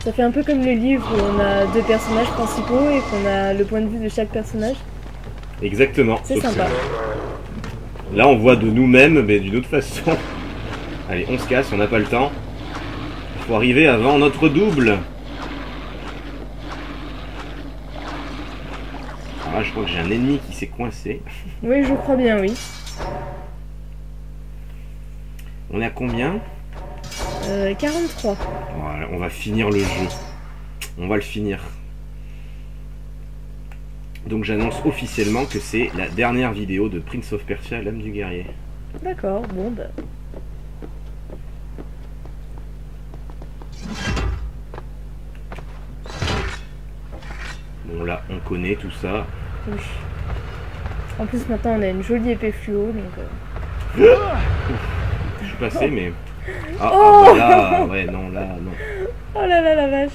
Ça fait un peu comme les livres où on a deux personnages principaux et qu'on a le point de vue de chaque personnage. Exactement. C'est Sauf sympa. que là, on voit de nous-mêmes, mais d'une autre façon. Allez, on se casse, on n'a pas le temps. Il faut arriver avant notre double. Alors là, je crois que j'ai un ennemi qui s'est coincé. Oui, je crois bien, oui. On est à combien? 43. Voilà, on va finir le jeu. On va le finir. Donc j'annonce officiellement que c'est la dernière vidéo de Prince of Persia, l'âme du guerrier. D'accord, bon bah. Bon là, on connaît tout ça. Oui. En plus maintenant on a une jolie épée fluo donc... Je suis passé mais... Ah, Oh ah bah là, ouais non, là, non. Oh là là la vache.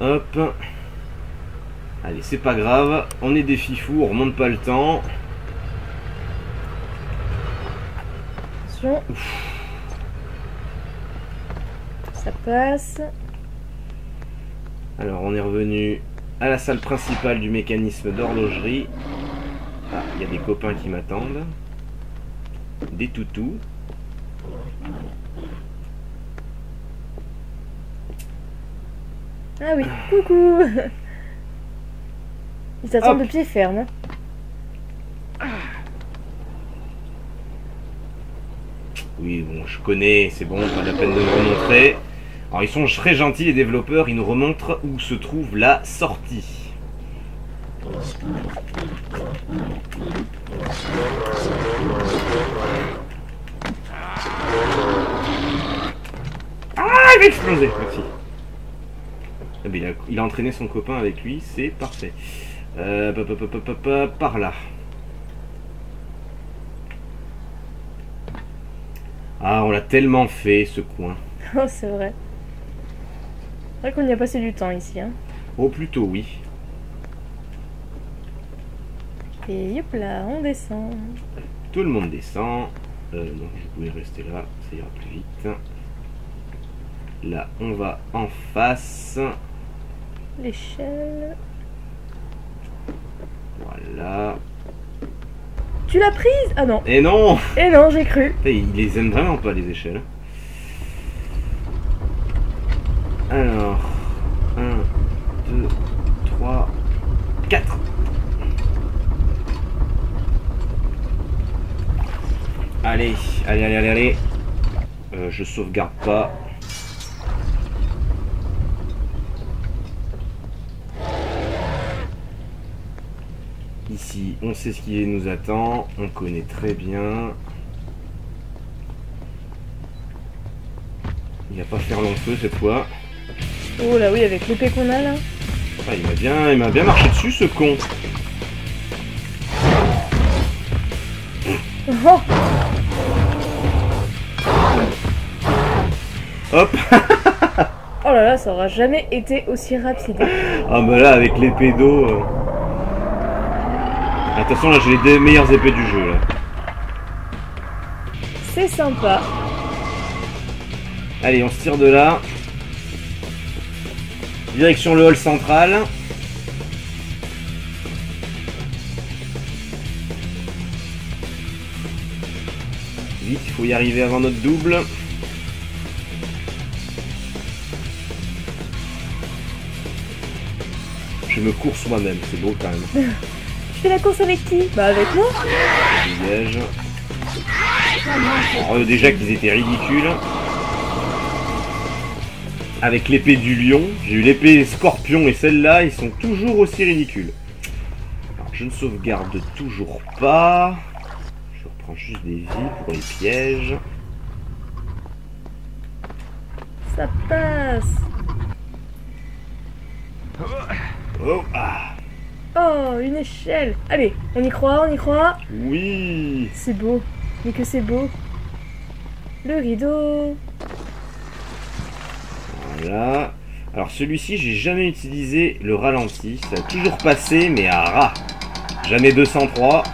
Hop. Allez, c'est pas grave. On est des fifous, on remonte pas le temps. Attention. Ça passe. Alors, on est revenu à la salle principale du mécanisme d'horlogerie. Ah, il y a des copains qui m'attendent. Des toutous. Ah oui, coucou. Ils t'attendent Hop. de pied ferme. Oui, bon, je connais, c'est bon, pas la peine de me remontrer. Alors, ils sont très gentils, les développeurs, ils nous remontrent où se trouve la sortie. Ah, il va exploser, merci. Ah, mais il a entraîné son copain avec lui, c'est parfait. Par là. Ah, on l'a tellement fait, ce coin. Oh, c'est vrai. C'est vrai qu'on y a passé du temps ici. Hein. Oh, plutôt oui. Et hop là, on descend. Tout le monde descend. Non, je pouvais rester là, ça ira plus vite. Là, on va en face. L'échelle. Voilà. Tu l'as prise? Ah non. Et non! Eh non, j'ai cru. Il les aime vraiment pas, les échelles. Alors, 1, 2, 3, 4. Allez, allez. Je sauvegarde pas. Ici, on sait ce qui nous attend. On connaît très bien. Il va pas faire long feu cette fois. Oh là oui, avec l'épée qu'on a là. Ah, il m'a bien marché dessus, ce con. Oh, Hop. oh là là, ça aura jamais été aussi rapide. Ah bah là, avec l'épée d'eau... Attention, là, j'ai les deux meilleures épées du jeu, là. C'est sympa. Allez, on se tire de là. Direction le hall central. Vite, il faut y arriver avant notre double. Je me course moi-même, c'est beau quand même. Tu fais la course avec qui? Bah avec moi. Dégage. Alors, déjà qu'ils étaient ridicules. Avec l'épée du lion, j'ai eu l'épée scorpion et celle-là, ils sont toujours aussi ridicules. Alors, je ne sauvegarde toujours pas. Je reprends juste des vies pour les pièges. Ça passe. Oh, ah. Oh, une échelle. Allez, on y croit, on y croit. Oui. C'est beau. Mais que c'est beau. Le rideau. Voilà. Alors celui-ci, j'ai jamais utilisé le ralenti. Ça a toujours passé, mais à ras. Jamais 203.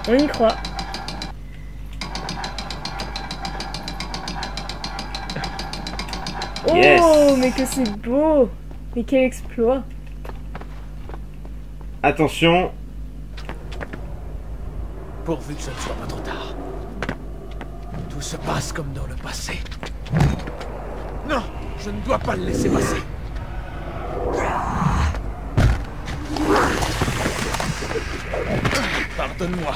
On y croit. Oh, Yes. mais que c'est beau. Mais quel exploit. Attention. Pourvu que ce ne soit pas trop tard. Tout se passe comme dans le passé. Non, je ne dois pas le laisser passer. Pardonne-moi.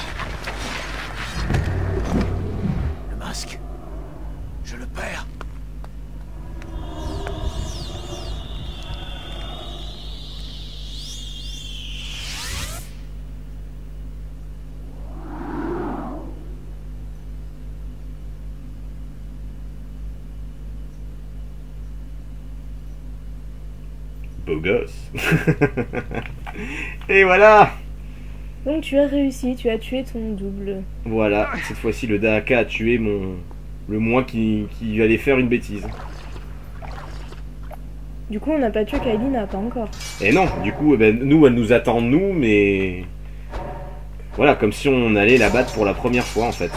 Le masque. Je le perds. Beau gosse. Et voilà. Donc tu as réussi, tu as tué ton double. Voilà, cette fois-ci le Dahaka a tué le moi qui allait faire une bêtise. Du coup, on n'a pas tué Kailina, pas encore. Et non, du coup, eh ben, nous, elle nous attend, nous, mais... Voilà, comme si on allait la battre pour la première fois, en fait.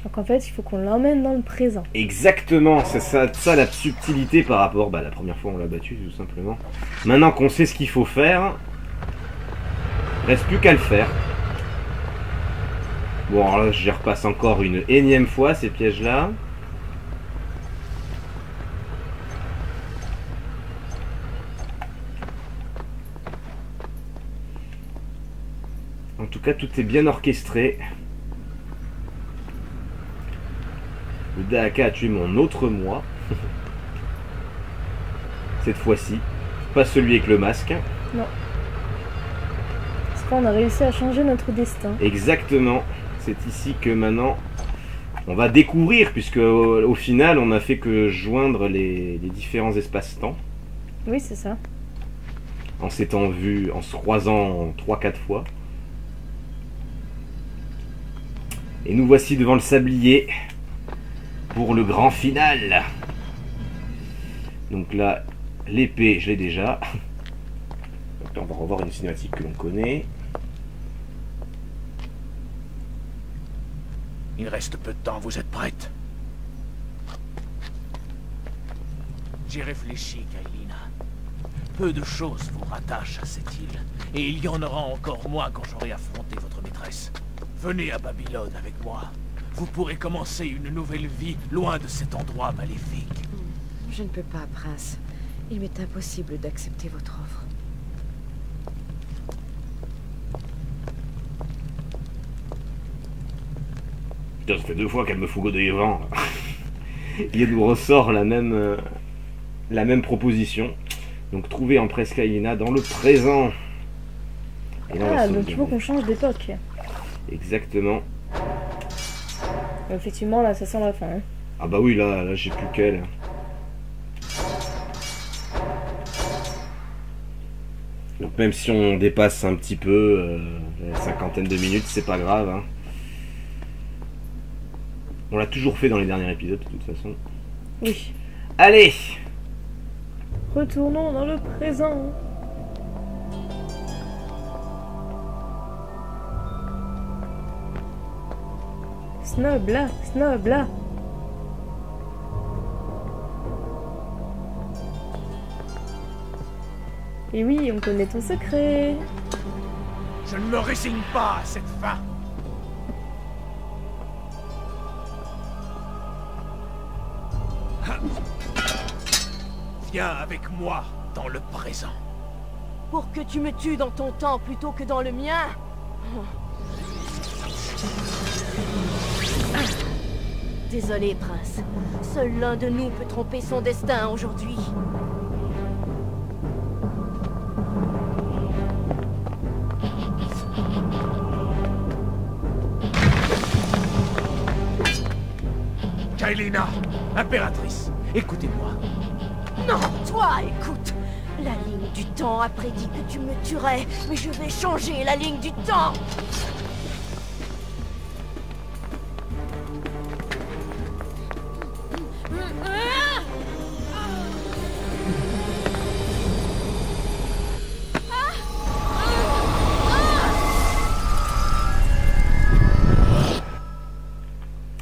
Donc en fait, il faut qu'on l'emmène dans le présent. Exactement, c'est ça la subtilité par rapport... Bah, la première fois, on l'a battue, tout simplement. Maintenant qu'on sait ce qu'il faut faire... Reste plus qu'à le faire. Bon, alors là, je repasse encore une énième fois ces pièges-là. En tout cas, tout est bien orchestré. Le Dahaka a tué mon autre moi. Cette fois-ci. Pas celui avec le masque. Non. C'est pas, on a réussi à changer notre destin. Exactement. C'est ici que maintenant on va découvrir, puisque au final on a fait que joindre les différents espaces-temps. Oui, c'est ça. En s'étant vu, en se croisant 3-4 fois. Et nous voici devant le sablier pour le grand final. Donc là, l'épée, je l'ai déjà. Donc là, on va revoir une cinématique que l'on connaît. Il reste peu de temps, vous êtes prête? J'ai réfléchi, Kailina. Peu de choses vous rattachent à cette île. Et il y en aura encore moins quand j'aurai affronté votre maîtresse. Venez à Babylone avec moi. Vous pourrez commencer une nouvelle vie loin de cet endroit maléfique. Je ne peux pas, prince. Il m'est impossible d'accepter votre offre. Putain, ça fait 2 fois qu'elle me fout devant. Il nous ressort la même proposition. Donc trouver Empress Kailina dans le présent. Et dans la Ah, donc il faut sauvegarde. qu'on change d'époque. Exactement. Effectivement, là, ça sent la fin. Hein. Ah bah oui, là j'ai plus qu'elle. Donc même si on dépasse un petit peu la cinquantaine de minutes, c'est pas grave. Hein. On l'a toujours fait dans les derniers épisodes de toute façon. Oui. Allez! Retournons dans le présent. Snob là, snob là. Et oui, on connaît ton secret. Je ne me résigne pas à cette fin. Viens avec moi dans le présent. Pour que tu me tues dans ton temps plutôt que dans le mien. Désolé, prince. Seul l'un de nous peut tromper son destin aujourd'hui. Kailina, impératrice, écoutez-moi. Non, toi, écoute. La ligne du temps a prédit que tu me tuerais, mais je vais changer la ligne du temps.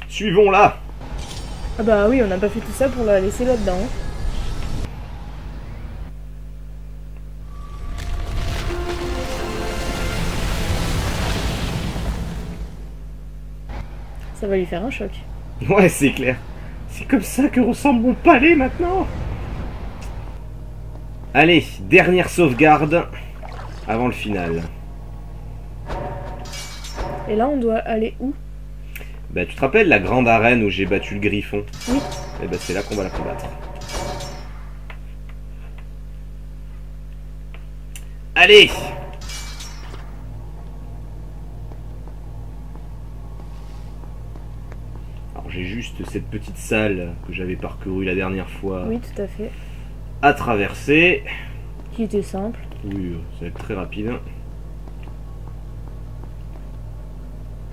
Suivons-la! Ah bah oui, on n'a pas fait tout ça pour la laisser là-dedans. Hein. Ça va lui faire un choc. Ouais, c'est clair. C'est comme ça que ressemble mon palais maintenant. Allez, dernière sauvegarde avant le final. Et là, on doit aller où? Bah, tu te rappelles la grande arène où j'ai battu le griffon? Oui. Et bah, c'est là qu'on va la combattre. Allez! Alors, j'ai juste cette petite salle que j'avais parcourue la dernière fois Oui, tout à fait. à traverser. Qui était simple. Oui, ça va être très rapide. En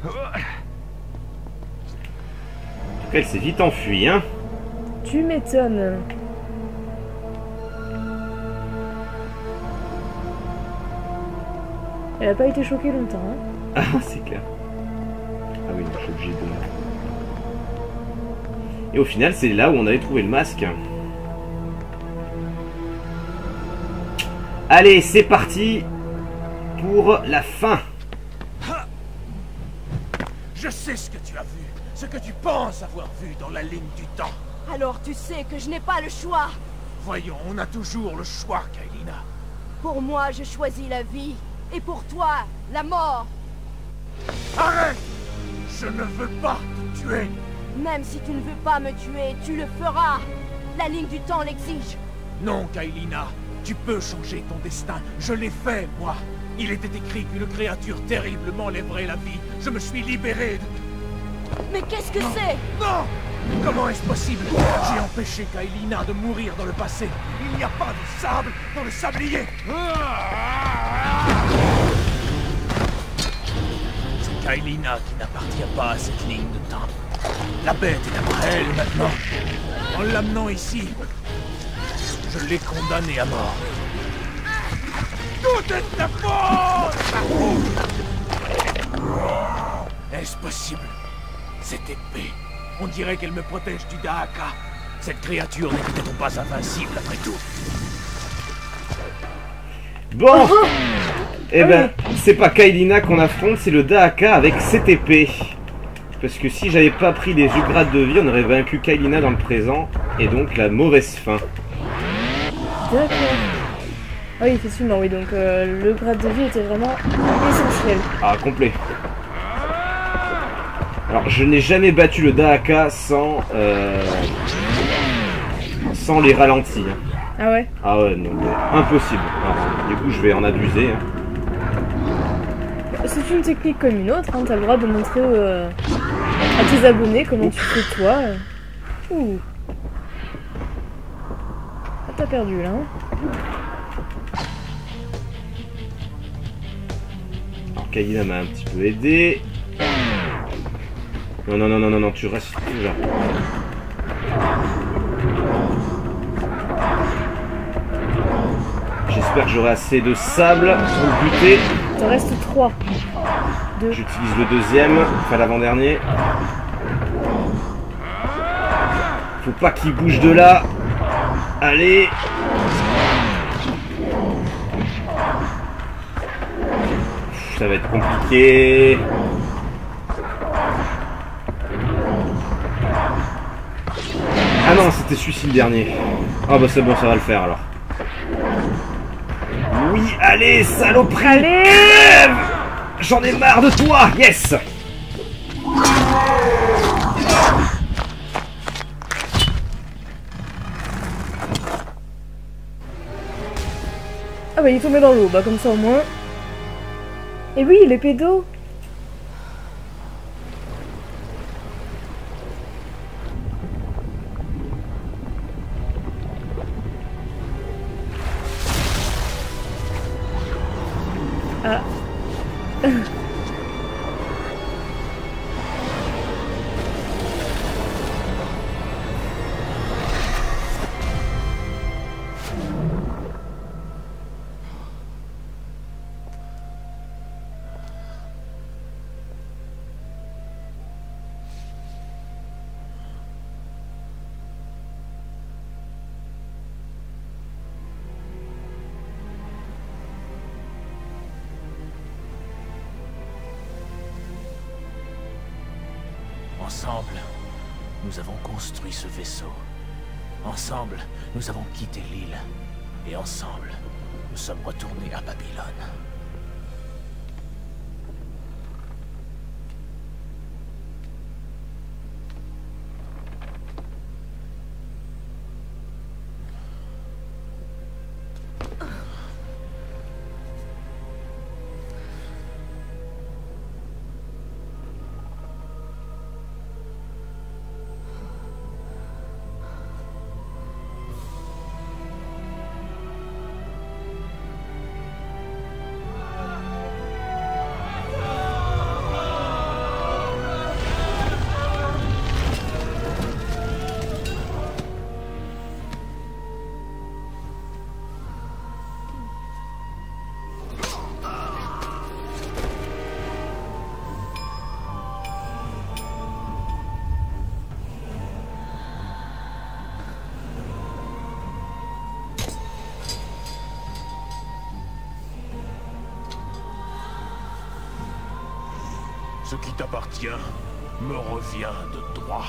tout cas, elle s'est vite enfuie, hein. Tu m'étonnes. Elle a pas été choquée longtemps. Hein. Ah, c'est clair. Ah oui, donc je suis obligé de... Et au final, c'est là où on avait trouvé le masque. Allez, c'est parti. pour la fin. Je sais ce que tu as vu, ce que tu penses avoir vu dans la ligne du temps. Alors tu sais que je n'ai pas le choix. Voyons, on a toujours le choix, Kaelina. Pour moi, je choisis la vie. Et pour toi, la mort. Arrête! Je ne veux pas te tuer. Même si tu ne veux pas me tuer, tu le feras. La ligne du temps l'exige. Non, Kaelina, tu peux changer ton destin. Je l'ai fait, moi. Il était écrit qu'une créature terrible m'enlèverait la vie. Je me suis libéré de... Mais qu'est-ce que c'est? Non! Comment est-ce possible? J'ai empêché Kaelina de mourir dans le passé. Il n'y a pas de sable dans le sablier. C'est Kaelina qui n'appartient pas à cette ligne de temps. La bête est après elle maintenant. En l'amenant ici, je l'ai condamnée à mort. Tout est de ta faute! Est-ce possible? Cette épée, on dirait qu'elle me protège du Dahaka. Cette créature n'est peut-être pas invincible après tout. Bon. Eh ben, c'est pas Kaelina qu'on affronte, c'est le Dahaka avec cette épée. Parce que si j'avais pas pris les upgrades de vie, on aurait vaincu Kaelina dans le présent. Et donc la mauvaise fin. D'accord. Ah oui, effectivement, oui, donc le grade de vie était vraiment essentiel. Ah, complet. Alors, je n'ai jamais battu le Dahaka sans les ralentis. Hein. Ah ouais? Ah ouais, non, impossible. Alors, du coup, je vais en abuser. Hein. C'est une technique comme une autre, hein. T'as le droit de montrer à tes abonnés comment tu fais toi. Ouh. Ah, t'as perdu là. Hein. Alors, Kaelina m'a un petit peu aidé. Non, non, non, non, non, non, tu restes là. J'espère que j'aurai assez de sable pour le buter. Il te reste 3. 2. J'utilise le deuxième, enfin l'avant-dernier. Faut pas qu'il bouge de là. Allez. Ça va être compliqué. Ah non, c'était celui-ci le dernier. Ah bah c'est bon, ça va le faire alors. Oui, allez, saloperie. Allez. Crève. J'en ai marre de toi. Yes. Ah bah il est tombé dans l'eau, bah comme ça au moins. Et oui, l'épée d'eau. Ah. Ensemble, nous avons construit ce vaisseau. Ensemble, nous avons quitté l'île. Et ensemble, nous sommes retournés à Babylone. Ce qui t'appartient me revient de droit.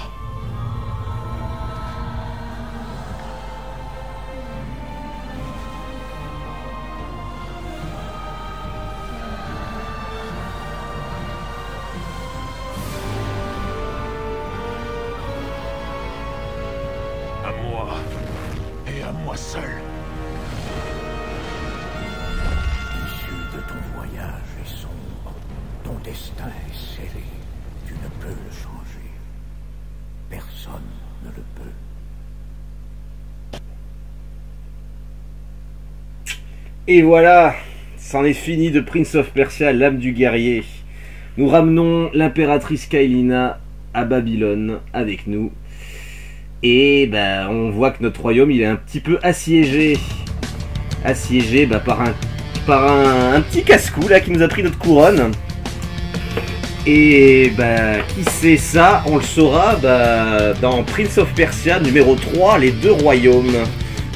À moi, et à moi seul. L'issue de ton voyage est sombre. Ton destin est scellé. Tu ne peux le changer. Personne ne le peut. Et voilà, c'en est fini de Prince of Persia, l'âme du guerrier. Nous ramenons l'impératrice Kaelina à Babylone avec nous. Et bah, on voit que notre royaume il est un petit peu assiégé. Assiégé par un petit casse-cou là qui nous a pris notre couronne. Et bah, qui sait ça? On le saura dans Prince of Persia numéro 3, les deux royaumes.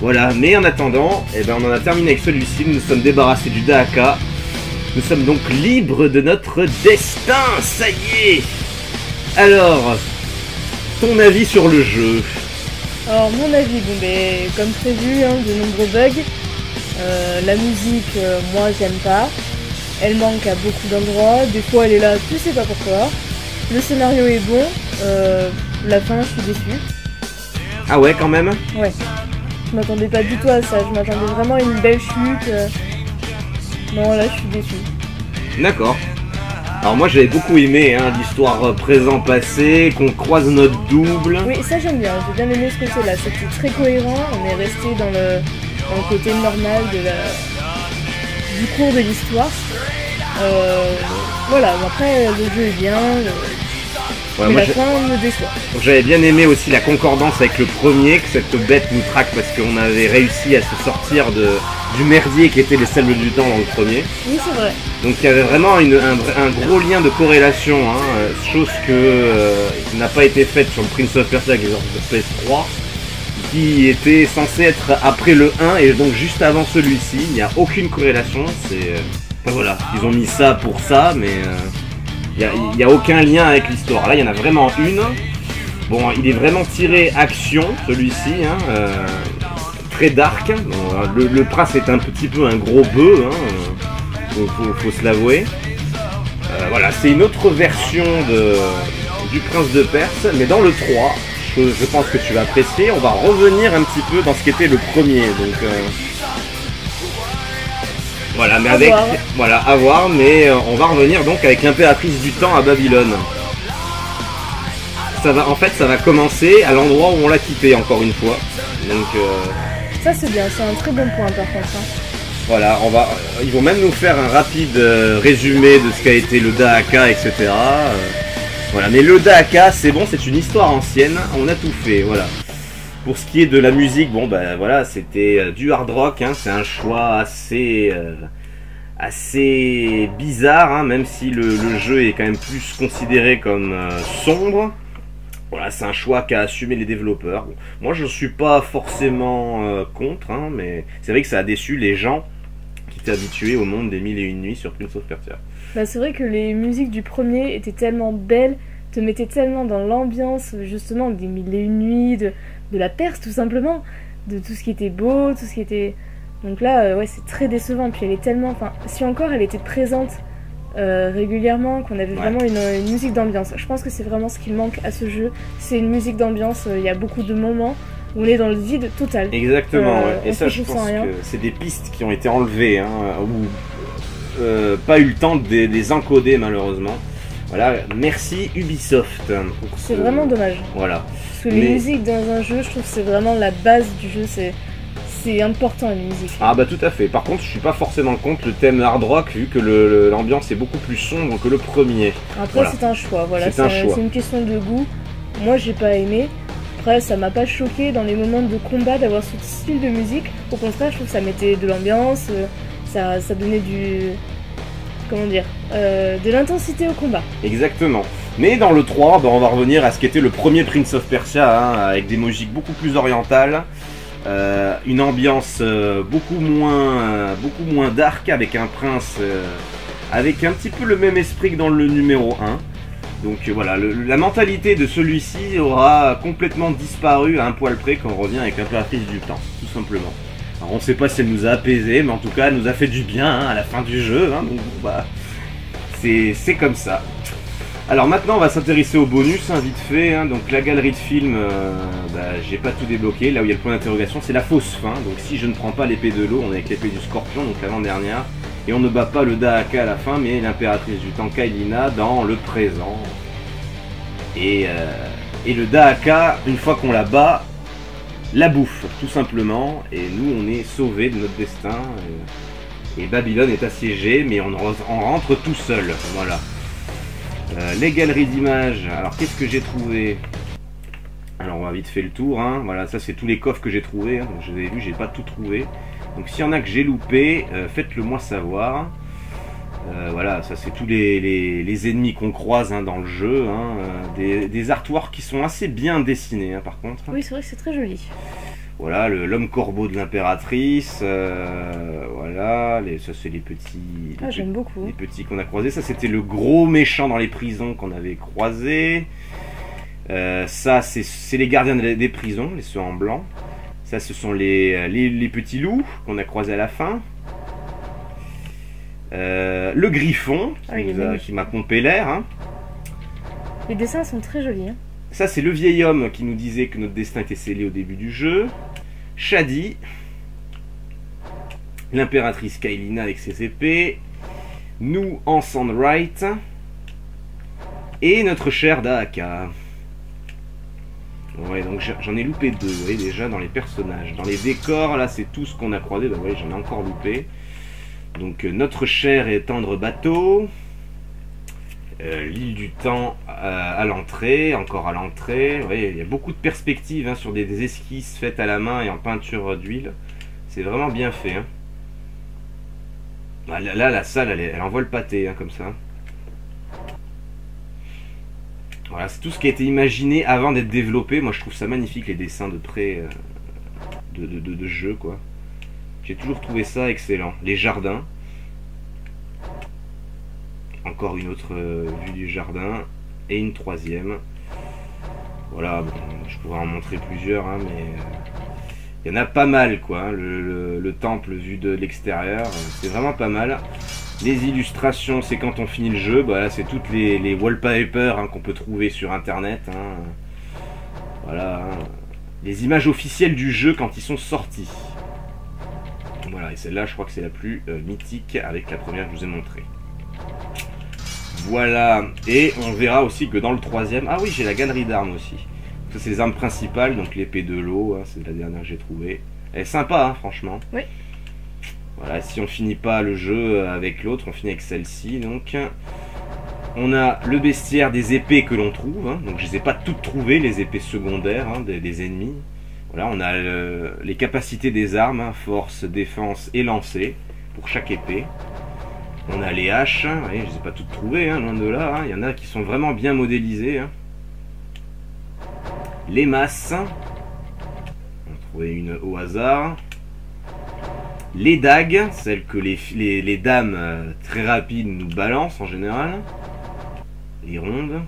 Voilà, mais en attendant, on en a terminé avec celui-ci, nous nous sommes débarrassés du Dahaka. Nous sommes donc libres de notre destin, ça y est. Alors, ton avis sur le jeu? Alors mon avis, comme prévu, de nombreux bugs. La musique, moi j'aime pas. Elle manque à beaucoup d'endroits. Des fois elle est là, tu sais pas pourquoi. Le scénario est bon. La fin, je suis déçue. Ah ouais, quand même? Ouais. Je m'attendais pas du tout à ça. Je m'attendais vraiment à une belle chute. Non, là je suis déçue. D'accord. Alors moi j'avais beaucoup aimé l'histoire présent-passé, qu'on croise notre double. Oui, ça j'aime bien, j'ai bien aimé ce côté-là, c'était très cohérent, on est resté dans le côté normal du cours de l'histoire. Voilà, après le jeu est bien, Ouais, mais moi, la fin me déçoit. j'avais bien aimé aussi la concordance avec le premier, que cette bête nous traque parce qu'on avait réussi à se sortir du merdier qui était les sables du temps dans le premier. Oui, c'est vrai. Donc il y avait vraiment un gros lien de corrélation, chose qui n'a pas été faite sur le Prince of Persia qui est sur PS3, qui était censé être après le 1 et donc juste avant celui-ci. Il n'y a aucune corrélation, voilà, ils ont mis ça pour ça, mais il n'y a aucun lien avec l'histoire. Là il y en a vraiment une. Bon, il est vraiment tiré action celui-ci, très dark. Bon, le prince est un petit peu un gros bœuf, faut se l'avouer. Voilà, c'est une autre version du prince de Perse, mais dans le 3, je pense que tu vas apprécier. On va revenir un petit peu dans ce qu'était le premier. Donc voilà, mais à voir, mais on va revenir donc avec l'impératrice du temps à Babylone. Ça va commencer à l'endroit où on l'a quitté encore une fois. Donc Ça c'est bien, c'est un très bon point par contre. Voilà, ils vont même nous faire un rapide résumé de ce qu'a été le Dahaka, etc. Voilà, mais le Dahaka, c'est bon, c'est une histoire ancienne, on a tout fait, voilà. Pour ce qui est de la musique, bon ben voilà, c'était du hard rock, c'est un choix assez bizarre, même si le jeu est quand même plus considéré comme sombre. Voilà, c'est un choix qu'a assumé les développeurs. Bon, moi je suis pas forcément contre, mais c'est vrai que ça a déçu les gens qui étaient habitués au monde des 1001 nuits sur Prince of Persia. Bah, c'est vrai que les musiques du premier étaient tellement belles, te mettaient tellement dans l'ambiance justement des 1001 nuits, de la Perse tout simplement, de tout ce qui était beau, tout ce qui était... Donc là, ouais, c'est très décevant. Puis elle est tellement... Enfin, si encore elle était présente régulièrement, qu'on avait vraiment une musique d'ambiance. Je pense que c'est vraiment ce qui manque à ce jeu, c'est une musique d'ambiance. Il y a beaucoup de moments où on est dans le vide total. Exactement, ouais. Et ça, je pense que c'est des pistes qui ont été enlevées, ou pas eu le temps de les encoder malheureusement. Voilà, merci Ubisoft. C'est vraiment dommage. Voilà. Parce que les musiques dans un jeu, je trouve que c'est vraiment la base du jeu, c'est important les musiques. Ah bah tout à fait. Par contre, je suis pas forcément contre le thème hard rock vu que l'ambiance est beaucoup plus sombre que le premier. Après, voilà. C'est un choix. Voilà, c'est une question de goût. Moi, j'ai pas aimé. Après, ça m'a pas choqué dans les moments de combat d'avoir ce style de musique. Au contraire, je trouve que ça mettait de l'ambiance, ça donnait de l'intensité au combat. Exactement. Mais dans le 3, on va revenir à ce qu'était le premier Prince of Persia, avec des musiques beaucoup plus orientales. Une ambiance beaucoup moins dark, avec un prince avec un petit peu le même esprit que dans le numéro 1. Donc voilà, la mentalité de celui-ci aura complètement disparu à un poil près quand on revient avec l'impératrice du temps, tout simplement. Alors on sait pas si elle nous a apaisés, mais en tout cas elle nous a fait du bien hein, à la fin du jeu, hein, donc bah c'est comme ça. Alors maintenant on va s'intéresser au bonus, hein, vite fait, hein, donc la galerie de films, j'ai pas tout débloqué, là où il y a le point d'interrogation c'est la fausse fin, donc si je ne prends pas l'épée de l'eau, on est avec l'épée du scorpion, donc l'avant-dernière, et on ne bat pas le Dahaka à la fin, mais l'impératrice du temps Kaelina dans le présent. Et le Dahaka, une fois qu'on la bat, la bouffe, tout simplement, et nous on est sauvés de notre destin, et Babylone est assiégée, mais on rentre tout seul, voilà. Les galeries d'images, alors qu'est-ce que j'ai trouvé? Alors on va vite faire le tour, hein. Voilà, ça c'est tous les coffres que j'ai trouvés, hein. Je vous avez vu, j'ai pas tout trouvé. Donc s'il y en a que j'ai loupé, faites-le moi savoir. Voilà, ça c'est tous les ennemis qu'on croise hein, dans le jeu, hein. Des artworks qui sont assez bien dessinés hein, par contre. Oui, c'est vrai que c'est très joli. Voilà, l'homme corbeau de l'impératrice, voilà, ça c'est les petits... j'aime beaucoup. Les petits qu'on a croisés, ça c'était le gros méchant dans les prisons qu'on avait croisé. Ça c'est les gardiens des prisons, ceux en blanc. Ça ce sont les petits loups qu'on a croisés à la fin. Le griffon qui m'a pompé l'air. Hein. Les dessins sont très jolis. Hein. Ça c'est le vieil homme qui nous disait que notre destin était scellé au début du jeu. Shadi. L'impératrice Kaelina avec ses épées. Nous en Sandwright. Et notre cher Dahaka. Ouais, donc j'en ai loupé deux, vous voyez déjà dans les personnages. Dans les décors, là c'est tout ce qu'on a croisé, bah, vous voyez, j'en ai encore loupé. Donc notre cher et tendre bateau. L'île du temps à l'entrée, encore à l'entrée. Vous voyez, il y a beaucoup de perspectives hein, sur des esquisses faites à la main et en peinture d'huile. C'est vraiment bien fait. Hein. Là, la salle, elle envoie le pâté, hein, comme ça. Voilà, c'est tout ce qui a été imaginé avant d'être développé. Moi, je trouve ça magnifique, les dessins de près de jeu, quoi. J'ai toujours trouvé ça excellent. Les jardins. Encore une autre vue du jardin. Et une troisième. Voilà, bon, je pourrais en montrer plusieurs, hein, mais... il y en a pas mal, quoi. Hein. Le temple vu de l'extérieur, c'est vraiment pas mal. Les illustrations, c'est quand on finit le jeu. Bah, là, c'est toutes les wallpapers hein, qu'on peut trouver sur Internet. Hein. Voilà. Hein. Les images officielles du jeu quand ils sont sortis. Voilà, et celle-là, je crois que c'est la plus mythique avec la première que je vous ai montrée. Voilà. Et on verra aussi que dans le troisième... Ah oui, j'ai la galerie d'armes aussi. Ça, c'est les armes principales. Donc l'épée de l'eau, hein, c'est la dernière que j'ai trouvée. Elle est sympa, hein, franchement. Oui. Voilà, si on finit pas le jeu avec l'autre, on finit avec celle-ci. Donc, on a le bestiaire des épées que l'on trouve. Hein. Donc, je les ai pas toutes trouvées, les épées secondaires hein, des ennemis. Voilà, on a les capacités des armes, hein, force, défense et lancer pour chaque épée. On a les haches, hein, je ne les ai pas toutes trouvées, hein, loin de là. Hein. Il y en a qui sont vraiment bien modélisées. Hein. Les masses. On va trouver une au hasard. Les dagues, celles que les dames très rapides nous balancent en général. Les rondes.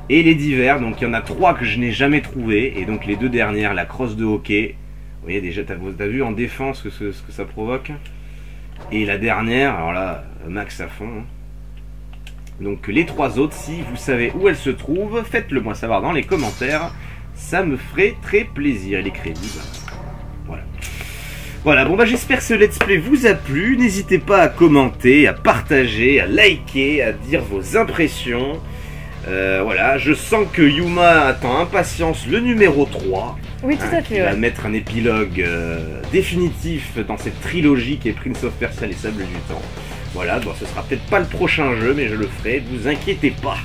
Et les divers, donc il y en a 3 que je n'ai jamais trouvé. Et donc les 2 dernières, la crosse de hockey. Vous voyez déjà, t'as vu en défense ce que ça provoque. Et la dernière, alors là, max à fond. Hein. Donc les 3 autres, si vous savez où elles se trouvent, faites-le moi savoir dans les commentaires. Ça me ferait très plaisir. Et les crédits, bah, voilà. Voilà, bon bah j'espère que ce let's play vous a plu. N'hésitez pas à commenter, à partager, à liker, à dire vos impressions. Voilà, je sens que Yuma attend impatience le numéro 3. Oui, tout à fait. Il va mettre un épilogue définitif dans cette trilogie qui est Prince of Persia les Sables du Temps. Voilà, bon, ce sera peut-être pas le prochain jeu, mais je le ferai, ne vous inquiétez pas.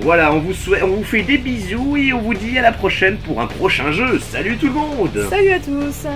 Voilà, on vous fait des bisous et on vous dit à la prochaine pour un prochain jeu. Salut tout le monde! Salut à tous!